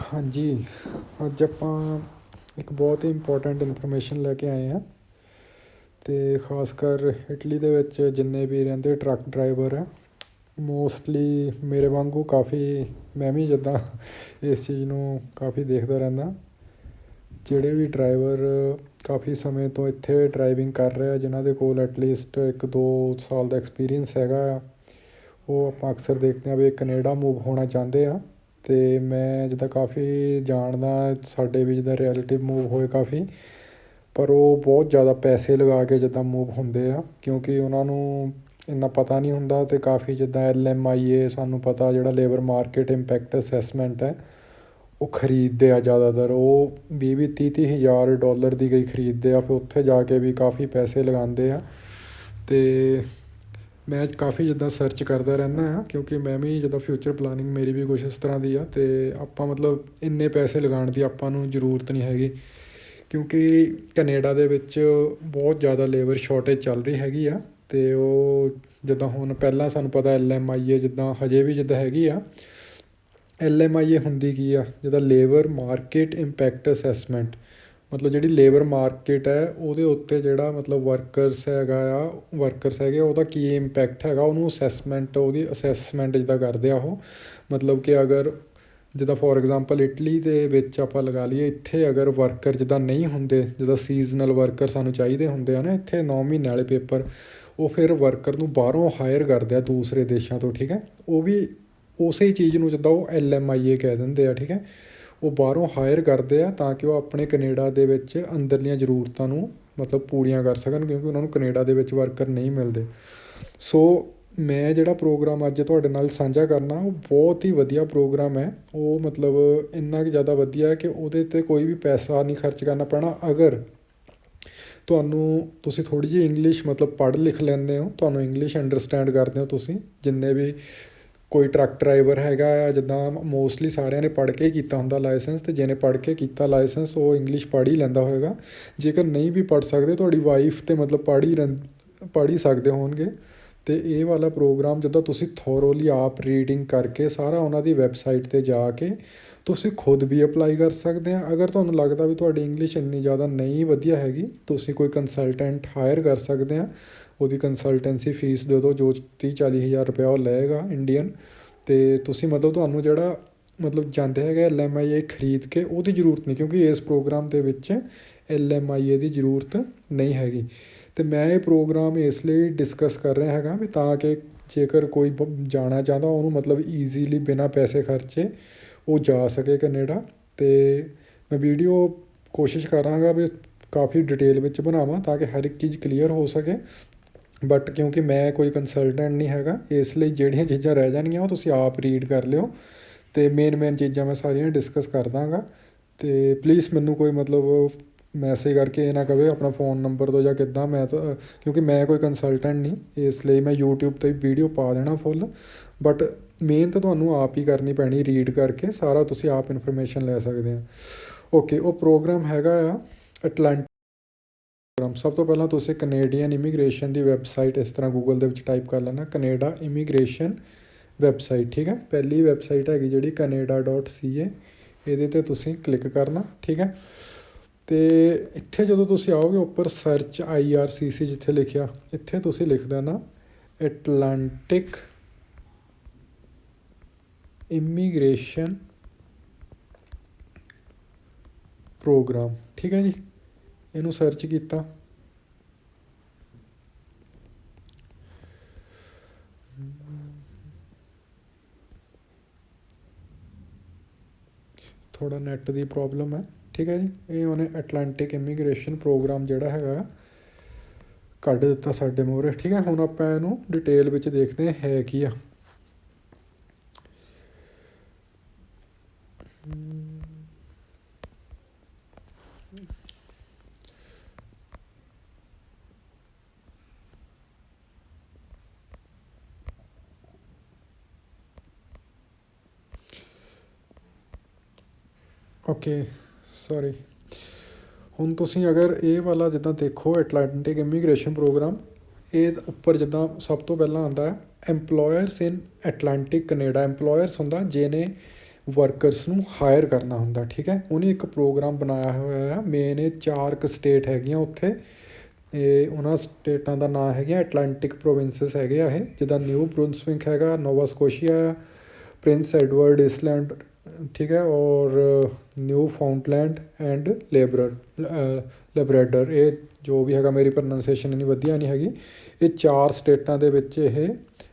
ਹਾਂਜੀ, ਅੱਜ ਆਪਾਂ ਇੱਕ ਬਹੁਤ ਹੀ ਇੰਪੋਰਟੈਂਟ ਇਨਫੋਰਮੇਸ਼ਨ ਲੈ ਕੇ ਆਏ ਹਾਂ ਅਤੇ ਖ਼ਾਸ ਕਰ ਇਟਲੀ ਦੇ ਵਿੱਚ ਜਿੰਨੇ ਵੀ ਰਹਿੰਦੇ ਟਰੱਕ ਡਰਾਈਵਰ ਆ, ਮੋਸਟਲੀ ਮੇਰੇ ਵਾਂਗੂ ਕਾਫੀ ਮੈਂ ਵੀ ਜਿੱਦਾਂ ਇਸ ਚੀਜ਼ ਨੂੰ ਕਾਫੀ ਦੇਖਦਾ ਰਹਿੰਦਾ। ਜਿਹੜੇ ਵੀ ਡਰਾਈਵਰ ਕਾਫੀ ਸਮੇਂ ਤੋਂ ਇੱਥੇ ਡਰਾਈਵਿੰਗ ਕਰ ਰਹੇ ਆ, ਜਿਨ੍ਹਾਂ ਦੇ ਕੋਲ ਐਟਲੀਸਟ 1-2 ਸਾਲ ਦਾ ਐਕਸਪੀਰੀਅੰਸ ਹੈਗਾ ਆ, ਉਹ ਆਪਾਂ ਅਕਸਰ ਦੇਖਦੇ ਹਾਂ ਵੀ ਕੈਨੇਡਾ ਮੂਵ ਹੋਣਾ ਚਾਹੁੰਦੇ ਆ। ਅਤੇ ਮੈਂ ਜਿੱਦਾਂ ਕਾਫੀ ਜਾਣਦਾ, ਸਾਡੇ ਵੀ ਜਿੱਦਾਂ ਰਿਲੇਟਿਵ ਮੂਵ ਹੋਏ ਕਾਫੀ, ਪਰ ਉਹ ਬਹੁਤ ਜ਼ਿਆਦਾ ਪੈਸੇ ਲਗਾ ਕੇ ਜਿੱਦਾਂ ਮੂਵ ਹੁੰਦੇ ਆ, ਕਿਉਂਕਿ ਉਹਨਾਂ ਨੂੰ ਇੰਨਾ ਪਤਾ ਨਹੀਂ ਹੁੰਦਾ। ਅਤੇ ਕਾਫੀ ਜਿੱਦਾਂ LMIA ਸਾਨੂੰ ਪਤਾ ਜਿਹੜਾ ਲੇਬਰ ਮਾਰਕੀਟ ਇੰਪੈਕਟ ਅਸੈਸਮੈਂਟ ਹੈ, ਉਹ ਖਰੀਦਦੇ ਆ ਜ਼ਿਆਦਾਤਰ। ਉਹ 20-30 ਹਜ਼ਾਰ ਡਾਲਰ ਦੀ ਗਈ ਖਰੀਦਦੇ ਆ, ਫਿਰ ਉੱਥੇ ਜਾ ਕੇ ਵੀ ਕਾਫੀ ਪੈਸੇ ਲਗਾਉਂਦੇ ਆ। ਅਤੇ ਮੈਂ ਕਾਫੀ ਜਿੱਦਾਂ ਸਰਚ ਕਰਦਾ ਰਹਿੰਦਾ ਹਾਂ, ਕਿਉਂਕਿ ਮੈਂ ਵੀ ਜਿੱਦਾਂ ਫਿਊਚਰ ਪਲਾਨਿੰਗ ਮੇਰੀ ਵੀ ਕੁਛ ਇਸ ਤਰ੍ਹਾਂ ਦੀ ਆ। ਅਤੇ ਆਪਾਂ ਮਤਲਬ ਇੰਨੇ ਪੈਸੇ ਲਗਾਉਣ ਦੀ ਆਪਾਂ ਨੂੰ ਜ਼ਰੂਰਤ ਨਹੀਂ ਹੈਗੀ, ਕਿਉਂਕਿ ਕੈਨੇਡਾ ਦੇ ਵਿੱਚ ਬਹੁਤ ਜ਼ਿਆਦਾ ਲੇਬਰ ਸ਼ੋਰਟੇਜ ਚੱਲ ਰਹੀ ਹੈਗੀ ਆ। ਅਤੇ ਉਹ ਜਿੱਦਾਂ ਹੁਣ ਪਹਿਲਾਂ ਸਾਨੂੰ ਪਤਾ LMIA ਜਿੱਦਾਂ ਹਜੇ ਵੀ ਜਿੱਦਾਂ ਹੈਗੀ ਆ। LMIA ਹੁੰਦੀ ਕੀ ਆ? ਜਿੱਦਾਂ ਲੇਬਰ ਮਾਰਕੀਟ ਇੰਪੈਕਟ ਅਸੈਸਮੈਂਟ, ਮਤਲਬ ਜਿਹੜੀ ਲੇਬਰ ਮਾਰਕੀਟ ਹੈ ਉਹਦੇ ਉੱਤੇ ਜਿਹੜਾ ਮਤਲਬ ਵਰਕਰਸ ਹੈਗੇ ਉਹਦਾ ਕੀ ਇੰਪੈਕਟ ਹੈਗਾ, ਉਹਨੂੰ ਉਹਦੀ ਅਸੈਸਮੈਂਟ ਜਿੱਦਾਂ ਕਰਦੇ ਆ ਉਹ। ਮਤਲਬ ਕਿ ਅਗਰ ਜਿੱਦਾਂ ਫੋਰ ਐਗਜ਼ਾਮਪਲ ਇਟਲੀ ਦੇ ਵਿੱਚ ਆਪਾਂ ਲਗਾ ਲਈਏ, ਇੱਥੇ ਅਗਰ ਵਰਕਰ ਜਿੱਦਾਂ ਨਹੀਂ ਹੁੰਦੇ, ਜਿੱਦਾਂ ਸੀਜ਼ਨਲ ਵਰਕਰ ਸਾਨੂੰ ਚਾਹੀਦੇ ਹੁੰਦੇ ਆ ਨਾ ਇੱਥੇ 9 ਮਹੀਨੇ ਵਾਲੇ ਪੇਪਰ, ਉਹ ਫਿਰ ਵਰਕਰ ਨੂੰ ਬਾਹਰੋਂ ਹਾਇਰ ਕਰਦੇ ਆ ਦੂਸਰੇ ਦੇਸ਼ਾਂ ਤੋਂ। ਠੀਕ ਹੈ, ਉਹ ਵੀ ਉਸੇ ਚੀਜ਼ ਨੂੰ ਜਿੱਦਾਂ ਉਹ LMIA ਕਹਿ ਦਿੰਦੇ ਆ। ਠੀਕ ਹੈ, ਉਹ ਬਾਹਰੋਂ ਹਾਇਰ ਕਰਦੇ ਆ ਤਾਂ ਕਿ ਉਹ ਆਪਣੇ ਕੈਨੇਡਾ ਦੇ ਵਿੱਚ ਅੰਦਰਲੀਆਂ ਜ਼ਰੂਰਤਾਂ ਨੂੰ ਮਤਲਬ ਪੂਰੀਆਂ ਕਰ ਸਕਣ, ਕਿਉਂਕਿ ਉਹਨਾਂ ਨੂੰ ਕੈਨੇਡਾ ਦੇ ਵਿੱਚ ਵਰਕਰ ਨਹੀਂ ਮਿਲਦੇ। ਸੋ ਮੈਂ ਜਿਹੜਾ ਪ੍ਰੋਗਰਾਮ ਅੱਜ ਤੁਹਾਡੇ ਨਾਲ ਸਾਂਝਾ ਕਰਨਾ, ਉਹ ਬਹੁਤ ਹੀ ਵਧੀਆ ਪ੍ਰੋਗਰਾਮ ਹੈ। ਉਹ ਮਤਲਬ ਇੰਨਾ ਕੁ ਜ਼ਿਆਦਾ ਵਧੀਆ ਹੈ ਕਿ ਉਹਦੇ 'ਤੇ ਕੋਈ ਵੀ ਪੈਸਾ ਨਹੀਂ ਖਰਚ ਕਰਨਾ ਪੈਣਾ। ਅਗਰ ਤੁਸੀਂ ਥੋੜ੍ਹੀ ਜਿਹੀ ਇੰਗਲਿਸ਼ ਮਤਲਬ ਪੜ੍ਹ ਲਿਖ ਲੈਂਦੇ ਹੋ, ਤੁਹਾਨੂੰ ਇੰਗਲਿਸ਼ ਅੰਡਰਸਟੈਂਡ ਕਰਦੇ ਹੋ, ਤੁਸੀਂ ਜਿੰਨੇ ਵੀ ਕੋਈ ਟਰੱਕ ਡਰਾਈਵਰ ਹੈਗਾ ਆ, ਜਿੱਦਾਂ ਮੋਸਟਲੀ ਸਾਰਿਆਂ ਨੇ ਪੜ੍ਹ ਕੇ ਕੀਤਾ ਹੁੰਦਾ ਲਾਇਸੈਂਸ, ਅਤੇ ਜਿਹਨੇ ਪੜ੍ਹ ਕੇ ਕੀਤਾ ਲਾਇਸੈਂਸ ਉਹ ਇੰਗਲਿਸ਼ ਪੜ੍ਹ ਹੀ ਲੈਂਦਾ ਹੋਏਗਾ। ਜੇਕਰ ਨਹੀਂ ਵੀ ਪੜ੍ਹ ਸਕਦੇ, ਤੁਹਾਡੀ ਵਾਈਫ ਤਾਂ ਮਤਲਬ ਪੜ੍ਹ ਹੀ ਸਕਦੇ ਹੋਣਗੇ। ਅਤੇ ਇਹ ਵਾਲਾ ਪ੍ਰੋਗਰਾਮ ਜਿੱਦਾਂ ਤੁਸੀਂ ਥੋਰੋਲੀ ਆਪ ਰੀਡਿੰਗ ਕਰਕੇ ਸਾਰਾ ਉਹਨਾਂ ਦੀ ਵੈਬਸਾਈਟ 'ਤੇ ਜਾ ਕੇ ਤੁਸੀਂ ਖੁਦ ਵੀ ਅਪਲਾਈ ਕਰ ਸਕਦੇ ਆ। ਅਗਰ ਤੁਹਾਨੂੰ ਲੱਗਦਾ ਵੀ ਤੁਹਾਡੀ ਇੰਗਲਿਸ਼ ਇੰਨੀ ਜ਼ਿਆਦਾ ਨਹੀਂ ਵਧੀਆ ਹੈਗੀ, ਤੁਸੀਂ ਕੋਈ ਕੰਸਲਟੈਂਟ ਹਾਇਰ ਕਰ ਸਕਦੇ ਆ। ਉਹਦੀ ਕੰਸਲਟੈਂਸੀ ਫੀਸ ਦੇ ਦਿਓ, ਜੋ 30-40 ਹਜ਼ਾਰ ਰੁਪਇਆ ਉਹ ਲਏਗਾ ਇੰਡੀਅਨ। ਅਤੇ ਤੁਸੀਂ ਮਤਲਬ ਤੁਹਾਨੂੰ ਜਿਹੜਾ ਮਤਲਬ ਜਾਂਦੇ ਹੈਗੇ LMIA ਖਰੀਦ ਕੇ, ਉਹਦੀ ਜ਼ਰੂਰਤ ਨਹੀਂ, ਕਿਉਂਕਿ ਇਸ ਪ੍ਰੋਗਰਾਮ ਦੇ ਵਿੱਚ LMIA ਦੀ ਜ਼ਰੂਰਤ ਨਹੀਂ ਹੈਗੀ। ਅਤੇ ਮੈਂ ਇਹ ਪ੍ਰੋਗਰਾਮ ਇਸ ਲਈ ਡਿਸਕਸ ਕਰ ਰਿਹਾ ਹੈਗਾ ਵੀ ਤਾਂ ਕਿ ਜੇਕਰ ਕੋਈ ਜਾਣਾ ਚਾਹੁੰਦਾ, ਉਹਨੂੰ ਮਤਲਬ ਈਜ਼ੀਲੀ ਬਿਨਾਂ ਪੈਸੇ ਖਰਚੇ ਉਹ ਜਾ ਸਕੇ ਕੈਨੇਡਾ। ਅਤੇ ਮੈਂ ਵੀਡੀਓ ਕੋਸ਼ਿਸ਼ ਕਰਾਂਗਾ ਵੀ ਕਾਫੀ ਡਿਟੇਲ ਵਿੱਚ ਬਣਾਵਾਂ ਤਾਂ ਕਿ ਹਰ ਇੱਕ ਚੀਜ਼ ਕਲੀਅਰ ਹੋ ਸਕੇ। ਬਟ ਕਿਉਂਕਿ ਮੈਂ ਕੋਈ ਕੰਸਲਟੈਂਟ ਨਹੀਂ ਹੈਗਾ, ਇਸ ਲਈ ਜਿਹੜੀਆਂ ਚੀਜ਼ਾਂ ਰਹਿ ਜਾਣਗੀਆਂ ਉਹ ਤੁਸੀਂ ਆਪ ਰੀਡ ਕਰ ਲਿਓ, ਅਤੇ ਮੇਨ ਚੀਜ਼ਾਂ ਮੈਂ ਸਾਰੀਆਂ ਡਿਸਕਸ ਕਰ ਦਾਂਗਾ। ਅਤੇ ਪਲੀਜ਼ ਮੈਨੂੰ ਕੋਈ ਮਤਲਬ ਮੈਸੇਜ ਕਰਕੇ ਇਹ ਨਾ ਕਹੇ ਆਪਣਾ ਫ਼ੋਨ ਨੰਬਰ ਦਿਓ ਜਾਂ ਕਿੱਦਾਂ। ਕਿਉਂਕਿ ਮੈਂ ਕੋਈ ਕੰਸਲਟੈਂਟ ਨਹੀਂ, ਇਸ ਲਈ ਮੈਂ YouTube 'ਤੇ ਵੀਡੀਓ ਪਾ ਦੇਣਾ ਫੁੱਲ, ਬਟ ਮਿਹਨਤ ਤੁਹਾਨੂੰ ਆਪ ਹੀ ਕਰਨੀ ਪੈਣੀ, ਰੀਡ ਕਰਕੇ ਸਾਰਾ ਤੁਸੀਂ ਆਪ ਇਨਫੋਰਮੇਸ਼ਨ ਲੈ ਸਕਦੇ ਆ। ਓਕੇ, ਉਹ ਪ੍ਰੋਗਰਾਮ ਹੈਗਾ ਆ ਅਟਲਾਂਟਿਕ ਪ੍ਰੋਗਰਾਮ। ਸਭ ਤੋਂ ਪਹਿਲਾਂ ਤੁਸੀਂ ਕੈਨੇਡੀਅਨ ਇਮੀਗ੍ਰੇਸ਼ਨ ਦੀ ਵੈਬਸਾਈਟ ਇਸ ਤਰ੍ਹਾਂ ਗੂਗਲ ਦੇ ਵਿੱਚ ਟਾਈਪ ਕਰ ਲੈਣਾ, ਕੈਨੇਡਾ ਇਮੀਗ੍ਰੇਸ਼ਨ ਵੈਬਸਾਈਟ। ਠੀਕ ਹੈ, ਪਹਿਲੀ ਵੈਬਸਾਈਟ ਹੈਗੀ ਜਿਹੜੀ Canada.ca, ਇਹਦੇ 'ਤੇ ਤੁਸੀਂ ਕਲਿੱਕ ਕਰਨਾ। ਠੀਕ ਹੈ, ਅਤੇ ਇੱਥੇ ਜਦੋਂ ਤੁਸੀਂ ਆਓਗੇ ਉੱਪਰ ਸਰਚ IRCC ਜਿੱਥੇ ਲਿਖਿਆ, ਇੱਥੇ ਤੁਸੀਂ ਲਿਖ ਦੇਣਾ ਅਟਲਾਂਟਿਕ ਇਮੀਗ੍ਰੇਸ਼ਨ ਪ੍ਰੋਗਰਾਮ। ਠੀਕ ਹੈ ਜੀ, ਇਹਨੂੰ ਸਰਚ ਕੀਤਾ। ਥੋੜ੍ਹਾ ਨੈੱਟ ਦੀ ਪ੍ਰੋਬਲਮ ਹੈ। ਠੀਕ ਹੈ ਜੀ, ਇਹ ਉਹਨੇ ਅਟਲਾਂਟਿਕ ਇਮੀਗ੍ਰੇਸ਼ਨ ਪ੍ਰੋਗਰਾਮ ਜਿਹੜਾ ਹੈਗਾ ਕੱਢ ਦਿੱਤਾ ਸਾਡੇ ਮੂਹਰੇ। ਠੀਕ ਹੈ, ਹੁਣ ਆਪਾਂ ਇਹਨੂੰ ਡਿਟੇਲ ਵਿੱਚ ਦੇਖਦੇ ਹਾਂ ਹੈ ਕੀ ਆ। Okay, sorry. ਹੁਣ ਤੁਸੀਂ ਅਗਰ ਇਹ ਵਾਲਾ ਜਿੱਦਾਂ ਦੇਖੋ ਅਟਲਾਂਟਿਕ ਇਮੀਗ੍ਰੇਸ਼ਨ ਪ੍ਰੋਗਰਾਮ, ਇਹ ਉੱਪਰ ਜਿੱਦਾਂ ਸਭ ਤੋਂ ਪਹਿਲਾਂ ਆਉਂਦਾ ਹੈ ਐਮਪਲੋਇਰਸ ਇਨ ਅਟਲਾਂਟਿਕ ਕੈਨੇਡਾ। ਐਮਪਲੋਇਰਸ ਹੁੰਦਾ ਜਿਹਨੇ ਵਰਕਰਸ ਨੂੰ ਹਾਇਰ ਕਰਨਾ ਹੁੰਦਾ, ਠੀਕ ਹੈ। ਉਹਨੇ ਇੱਕ ਪ੍ਰੋਗਰਾਮ ਬਣਾਇਆ ਹੋਇਆ ਆ। ਮੇਨ ਇਹ 4 ਕੁ ਸਟੇਟ ਹੈਗੀਆਂ ਉੱਥੇ, ਇਹ ਉਹਨਾਂ ਸਟੇਟਾਂ ਦਾ ਨਾਂ ਹੈਗਾ ਐਟਲਾਂਟਿਕ ਪ੍ਰੋਵਿੰਸਸ ਹੈਗੇ ਆ ਇਹ, ਜਿੱਦਾਂ ਨਿਊ ਬਰੁੰਸਵਿਕ ਹੈਗਾ, ਨੋਵਾ ਸਕੋਸ਼ੀਆ, ਪ੍ਰਿੰਸ ਐਡਵਰਡ ਇਸਲੈਂਡ, ਠੀਕ ਹੈ, ਔਰ ਨਿਊ ਫਾਊਂਟਲੈਂਡ ਐਂਡ ਲੈਬਰੇਡਰ। ਇਹ ਜੋ ਵੀ ਹੈਗਾ, ਮੇਰੀ ਪ੍ਰੋਨਾਂਸੀਏਸ਼ਨ ਇੰਨੀ ਵਧੀਆ ਨਹੀਂ ਹੈਗੀ। ਇਹ 4 ਸਟੇਟਾਂ ਦੇ ਵਿੱਚ ਇਹ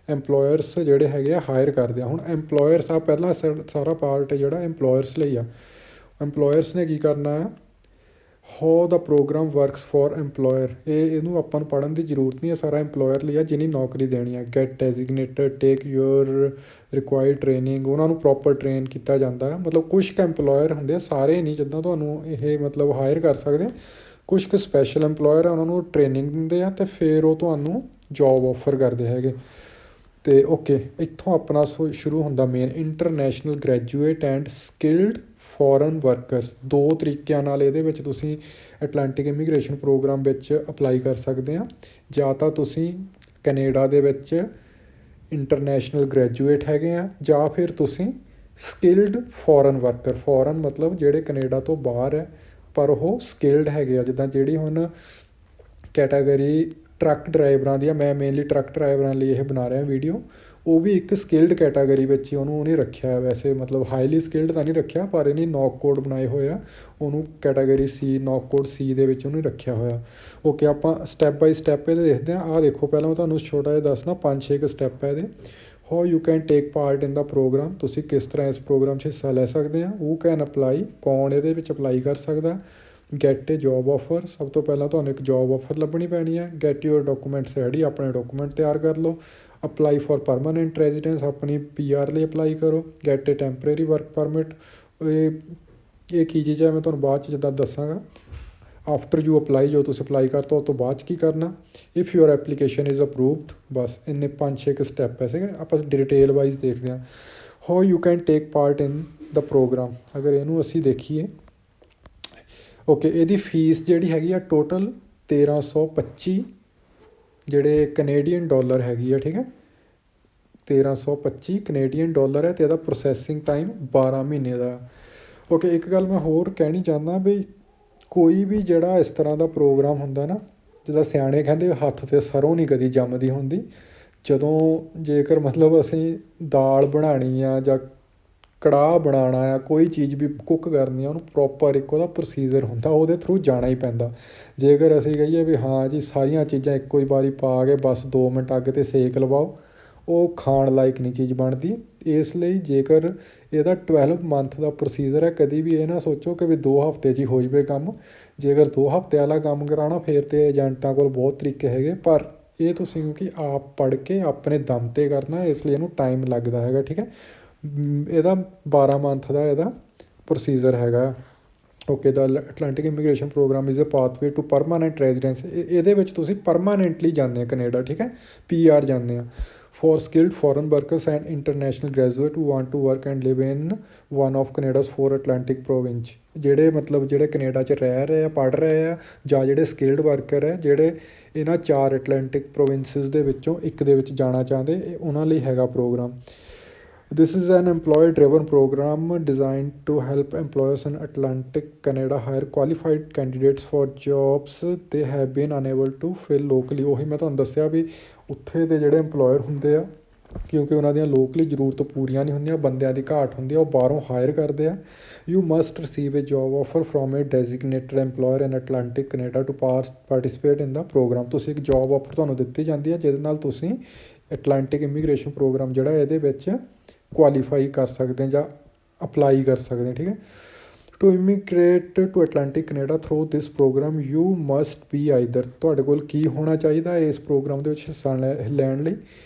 ਐਮਪਲੋਇਰਸ ਜਿਹੜੇ ਹੈਗੇ ਆ ਹਾਇਰ ਕਰਦੇ ਆ। ਹੁਣ ਐਮਪਲੋਇਰਸ ਆ, ਪਹਿਲਾਂ ਸਾਰਾ ਪਾਰਟ ਜਿਹੜਾ ਐਮਪਲੋਇਰਸ ਲਈ ਆ। ਐਮਪਲੋਇਰਸ ਨੇ ਕੀ ਕਰਨਾ ਹੈ, how the program works for employer. ਇਹਨੂੰ ਆਪਾਂ ਨੂੰ ਪੜ੍ਹਨ ਦੀ ਜ਼ਰੂਰਤ ਨਹੀਂ ਹੈ, ਸਾਰਾ ਐਮਪਲੋਇਰ ਲਈ ਆ ਜਿਹਨੀ ਨੌਕਰੀ ਦੇਣੀ ਆ। Get ਡੈਜ਼ਿਗਨੇਟਡ, take your required training, ਉਹਨਾਂ ਨੂੰ ਪ੍ਰੋਪਰ ਟ੍ਰੇਨ ਕੀਤਾ ਜਾਂਦਾ। ਮਤਲਬ ਕੁਛ ਕੁ ਐਮਪਲੋਇਰ ਹੁੰਦੇ ਆ, ਸਾਰੇ ਨਹੀਂ ਜਿੱਦਾਂ ਤੁਹਾਨੂੰ ਇਹ ਮਤਲਬ ਹਾਇਰ ਕਰ ਸਕਦੇ। ਕੁਛ ਕੁ ਸਪੈਸ਼ਲ ਐਮਪਲੋਇਰ ਆ, ਉਹਨਾਂ ਨੂੰ ਟ੍ਰੇਨਿੰਗ ਦਿੰਦੇ ਆ ਅਤੇ ਫਿਰ ਉਹ ਤੁਹਾਨੂੰ ਜੋਬ ਆਫਰ ਕਰਦੇ ਹੈਗੇ। ਅਤੇ ਓਕੇ, ਇੱਥੋਂ ਆਪਣਾ ਸ਼ੁਰੂ ਹੁੰਦਾ main international graduate and skilled foreign workers. 2 ਤਰੀਕਿਆਂ ਨਾਲ ਇਹਦੇ ਵਿੱਚ ਤੁਸੀਂ ਐਟਲਾਂਟਿਕ ਇਮੀਗ੍ਰੇਸ਼ਨ ਪ੍ਰੋਗਰਾਮ ਵਿੱਚ ਅਪਲਾਈ ਕਰ ਸਕਦੇ ਆ। ਜਾਂ ਤਾਂ ਤੁਸੀਂ ਕੈਨੇਡਾ ਦੇ ਵਿੱਚ ਇੰਟਰਨੈਸ਼ਨਲ ਗ੍ਰੈਜੂਏਟ ਹੈਗੇ ਆ, ਜਾਂ ਫਿਰ ਤੁਸੀਂ ਸਕਿਲਡ ਫੋਰਨ ਵਰਕਰ। ਫੋਰਨ ਮਤਲਬ ਜਿਹੜੇ ਕੈਨੇਡਾ ਤੋਂ ਬਾਹਰ ਹੈ ਪਰ ਉਹ ਸਕਿਲਡ ਹੈਗੇ ਆ। ਜਿੱਦਾਂ ਜਿਹੜੀ ਹੁਣ ਕੈਟਾਗਰੀ ਟਰੱਕ ਡਰਾਈਵਰਾਂ ਦੀ ਆ, ਮੈਂ ਮੇਨਲੀ ਟਰੱਕ ਡਰਾਈਵਰਾਂ ਲਈ ਇਹ ਬਣਾ ਰਿਹਾ ਵੀਡੀਓ, ਉਹ ਵੀ ਇੱਕ ਸਕਿਲਡ ਕੈਟਾਗਰੀ ਵਿੱਚ ਹੀ ਉਹਨੇ ਰੱਖਿਆ। ਵੈਸੇ ਮਤਲਬ ਹਾਈਲੀ ਸਕਿਲਡ ਤਾਂ ਨਹੀਂ ਰੱਖਿਆ, ਪਰ ਇਹਨੇ ਨੌਕ ਕੋਡ ਬਣਾਏ ਹੋਏ ਆ, ਉਹਨੂੰ ਕੈਟਾਗਰੀ ਸੀ, ਨੌਕ ਕੋਡ ਸੀ ਦੇ ਵਿੱਚ ਉਹਨੇ ਰੱਖਿਆ ਹੋਇਆ। ਓਕੇ, ਆਪਾਂ ਸਟੈਪ ਬਾਈ ਸਟੈਪ ਇਹਦੇ ਦੇਖਦੇ ਹਾਂ। ਆਹ ਦੇਖੋ, ਪਹਿਲਾਂ ਮੈਂ ਤੁਹਾਨੂੰ ਛੋਟਾ ਜਿਹਾ ਦੱਸਦਾ, 5-6 ਕੁ ਸਟੈਪ ਹੈ ਇਹਦੇ। How you can take part in the program, ਤੁਸੀਂ ਕਿਸ ਤਰ੍ਹਾਂ ਇਸ ਪ੍ਰੋਗਰਾਮ 'ਚ ਹਿੱਸਾ ਲੈ ਸਕਦੇ ਆ। ਹੂ ਕੈਨ ਅਪਲਾਈ, ਕੌਣ ਇਹਦੇ ਵਿੱਚ ਅਪਲਾਈ ਕਰ ਸਕਦਾ। ਗੈਟ ਏ ਜੋਬ ਆਫਰ, ਸਭ ਤੋਂ ਪਹਿਲਾਂ ਤੁਹਾਨੂੰ ਇੱਕ ਜੋਬ ਆਫਰ ਲੱਭਣੀ ਪੈਣੀ ਹੈ। ਗੈਟ ਯੂਅਰ ਡਾਕੂਮੈਂਟਸ ਰੈਡੀ, ਆਪਣੇ ਡਾਕੂਮੈਂਟ ਤਿਆਰ ਕਰ ਲਓ। ਅਪਲਾਈ ਫॉर ਪਰਮਾਨੈਂਟ ਰੈਜ਼ੀਡੈਂਸ, ਆਪਣੀ PR ਲਈ ਅਪਲਾਈ ਕਰੋ। ਗੈਟ ਏ ਟੈਂਪਰੇਰੀ ਵਰਕ ਪਰਮਿਟ, ਇਹ ਕੀ ਚੀਜ਼ ਹੈ ਮੈਂ ਤੁਹਾਨੂੰ ਬਾਅਦ 'ਚ ਜਿੱਦਾਂ ਦੱਸਾਂਗਾ। ਆਫਟਰ ਯੂ ਅਪਲਾਈ, ਜੋ ਤੁਸੀਂ ਅਪਲਾਈ ਕਰਤਾ ਉਸ ਤੋਂ ਬਾਅਦ 'ਚ ਕੀ ਕਰਨਾ। If your application is approved, ਬਸ ਇੰਨੇ 5-6 ਕੁ ਸਟੈਪ ਹੈ ਸੀਗੇ। ਆਪਾਂ ਡਿਟੇਲ ਵਾਈਜ਼ ਦੇਖਦੇ ਹਾਂ। How you can take part in the program, ਅਗਰ ਇਹਨੂੰ ਅਸੀਂ ਦੇਖੀਏ, ਓਕੇ, ਇਹਦੀ ਫੀਸ ਜਿਹੜੀ ਹੈਗੀ ਆ ਟੋਟਲ 1325 ਜਿਹੜੇ ਕੈਨੇਡੀਅਨ ਡਾਲਰ ਹੈਗੀ ਆ, ਠੀਕ ਹੈ, 1325 ਕੈਨੇਡੀਅਨ ਡਾਲਰ ਹੈ। ਅਤੇ ਇਹਦਾ ਪ੍ਰੋਸੈਸਿੰਗ ਟਾਈਮ 12 ਮਹੀਨੇ ਦਾ। ਓਕੇ, ਇੱਕ ਗੱਲ ਮੈਂ ਹੋਰ ਕਹਿਣੀ ਚਾਹੁੰਦਾ ਵੀ ਕੋਈ ਵੀ ਜਿਹੜਾ ਇਸ ਤਰ੍ਹਾਂ ਦਾ ਪ੍ਰੋਗਰਾਮ ਹੁੰਦਾ ਨਾ, ਜਿੱਦਾਂ ਸਿਆਣੇ ਕਹਿੰਦੇ ਹੱਥ 'ਤੇ ਸਰੋਂ ਨਹੀਂ ਕਦੀ ਜੰਮਦੀ ਹੁੰਦੀ। ਜਦੋਂ ਜੇਕਰ ਮਤਲਬ ਅਸੀਂ ਦਾਲ ਬਣਾਉਣੀ ਆ ਜਾਂ ਕੜਾਹ ਬਣਾਉਣਾ ਆ, ਕੋਈ ਚੀਜ਼ ਵੀ ਕੁੱਕ ਕਰਨੀ ਆ, ਉਹਨੂੰ ਪ੍ਰੋਪਰ ਇੱਕ ਉਹਦਾ ਪ੍ਰੋਸੀਜਰ ਹੁੰਦਾ, ਉਹਦੇ ਥਰੂ ਜਾਣਾ ਹੀ ਪੈਂਦਾ। ਜੇਕਰ ਅਸੀਂ ਕਹੀਏ ਵੀ ਹਾਂ ਜੀ ਸਾਰੀਆਂ ਚੀਜ਼ਾਂ ਇੱਕੋ ਹੀ ਵਾਰੀ ਪਾ ਕੇ ਬਸ 2 ਮਿੰਟ ਅੱਗ 'ਤੇ ਸੇਕ ਲਵਾਓ, ਉਹ ਖਾਣ ਲਾਇਕ ਨਹੀਂ ਚੀਜ਼ ਬਣਦੀ। ਇਸ ਲਈ ਜੇਕਰ ਇਹਦਾ 12 ਮੰਥ ਦਾ ਪ੍ਰੋਸੀਜਰ ਹੈ, ਕਦੀ ਵੀ ਇਹ ਨਾ ਸੋਚੋ ਕਿ ਵੀ 2 ਹਫ਼ਤੇ 'ਚ ਹੀ ਹੋ ਜਾਵੇ ਕੰਮ। ਜੇਕਰ 2 ਹਫ਼ਤੇ ਵਾਲਾ ਕੰਮ ਕਰਾਉਣਾ ਫਿਰ ਤਾਂ ਏਜੰਟਾਂ ਕੋਲ ਬਹੁਤ ਤਰੀਕੇ ਹੈਗੇ, ਪਰ ਇਹ ਤੁਸੀਂ ਕਿਉਂਕਿ ਆਪ ਪੜ੍ਹ ਕੇ ਆਪਣੇ ਦਮ 'ਤੇ ਕਰਨਾ, ਇਸ ਲਈ ਇਹਨੂੰ ਟਾਈਮ ਲੱਗਦਾ ਹੈਗਾ, ਠੀਕ ਹੈ। ਇਹਦਾ 12 ਮੰਥ ਦਾ ਇਹਦਾ ਪ੍ਰੋਸੀਜਰ ਹੈਗਾ। Okay, the Atlantic immigration program is a pathway to permanent residence. ਇਹਦੇ ਵਿੱਚ ਤੁਸੀਂ ਪਰਮਾਨੈਂਟਲੀ ਜਾਂਦੇ ਆ ਕੈਨੇਡਾ, ਠੀਕ ਹੈ, PR ਜਾਂਦੇ ਆ। For skilled foreign workers and international graduate who want to work and live in one of Canada's 4 Atlantic province. ਜਿਹੜੇ ਮਤਲਬ ਜਿਹੜੇ ਕੈਨੇਡਾ 'ਚ ਰਹਿ ਰਹੇ ਆ, ਪੜ੍ਹ ਰਹੇ ਆ, ਜਾਂ ਜਿਹੜੇ ਸਕਿਲਡ ਵਰਕਰ ਹੈ ਜਿਹੜੇ ਇਹਨਾਂ 4 ਐਟਲਾਂਟਿਕ ਪ੍ਰੋਵਿੰਸਿਸ ਦੇ ਵਿੱਚੋਂ ਇੱਕ ਦੇ ਵਿੱਚ ਜਾਣਾ ਚਾਹੁੰਦੇ, ਇਹ ਉਹਨਾਂ ਲਈ ਹੈਗਾ programme. This is an employee-driven program designed to help employers in Atlantic Canada hire qualified candidates for jobs they have been unable to fill locally। ਉਹੀ ਮੈਂ ਤੁਹਾਨੂੰ ਦੱਸਿਆ ਵੀ ਉੱਥੇ ਦੇ ਜਿਹੜੇ ਐਮਪਲੋਇਰ ਹੁੰਦੇ ਆ, ਕਿਉਂਕਿ ਉਹਨਾਂ ਦੀਆਂ ਲੋਕਲੀ ਜ਼ਰੂਰਤ ਪੂਰੀਆਂ ਨਹੀਂ ਹੁੰਦੀਆਂ, ਬੰਦਿਆਂ ਦੀ ਘਾਟ ਹੁੰਦੀ ਆ, ਉਹ ਬਾਹਰੋਂ ਹਾਇਰ ਕਰਦੇ ਆ। You must receive a job offer from a designated employer in Atlantic Canada to participate in the program. ਤੁਸੀਂ ਇੱਕ ਜੋਬ ਆਫਰ ਤੁਹਾਨੂੰ ਦਿੱਤੀ ਜਾਂਦੀ ਹੈ, ਜਿਹਦੇ ਨਾਲ ਤੁਸੀਂ ਐਟਲਾਂਟਿਕ ਇਮੀਗ੍ਰੇਸ਼ਨ ਪ੍ਰੋਗਰਾਮ ਜਿਹੜਾ ਇਹਦੇ ਵਿੱਚ ਕੁਆਲੀਫਾਈ ਕਰ ਸਕਦੇ ਜਾਂ ਅਪਲਾਈ ਕਰ ਸਕਦੇ, ਠੀਕ ਹੈ। To immigrate to Atlantic Canada through this program you must be either, ਤੁਹਾਡੇ ਕੋਲ ਕੀ ਹੋਣਾ ਚਾਹੀਦਾ ਇਸ ਪ੍ਰੋਗਰਾਮ ਦੇ ਵਿੱਚ ਹਿੱਸਾ ਲੈਣ ਲਈ।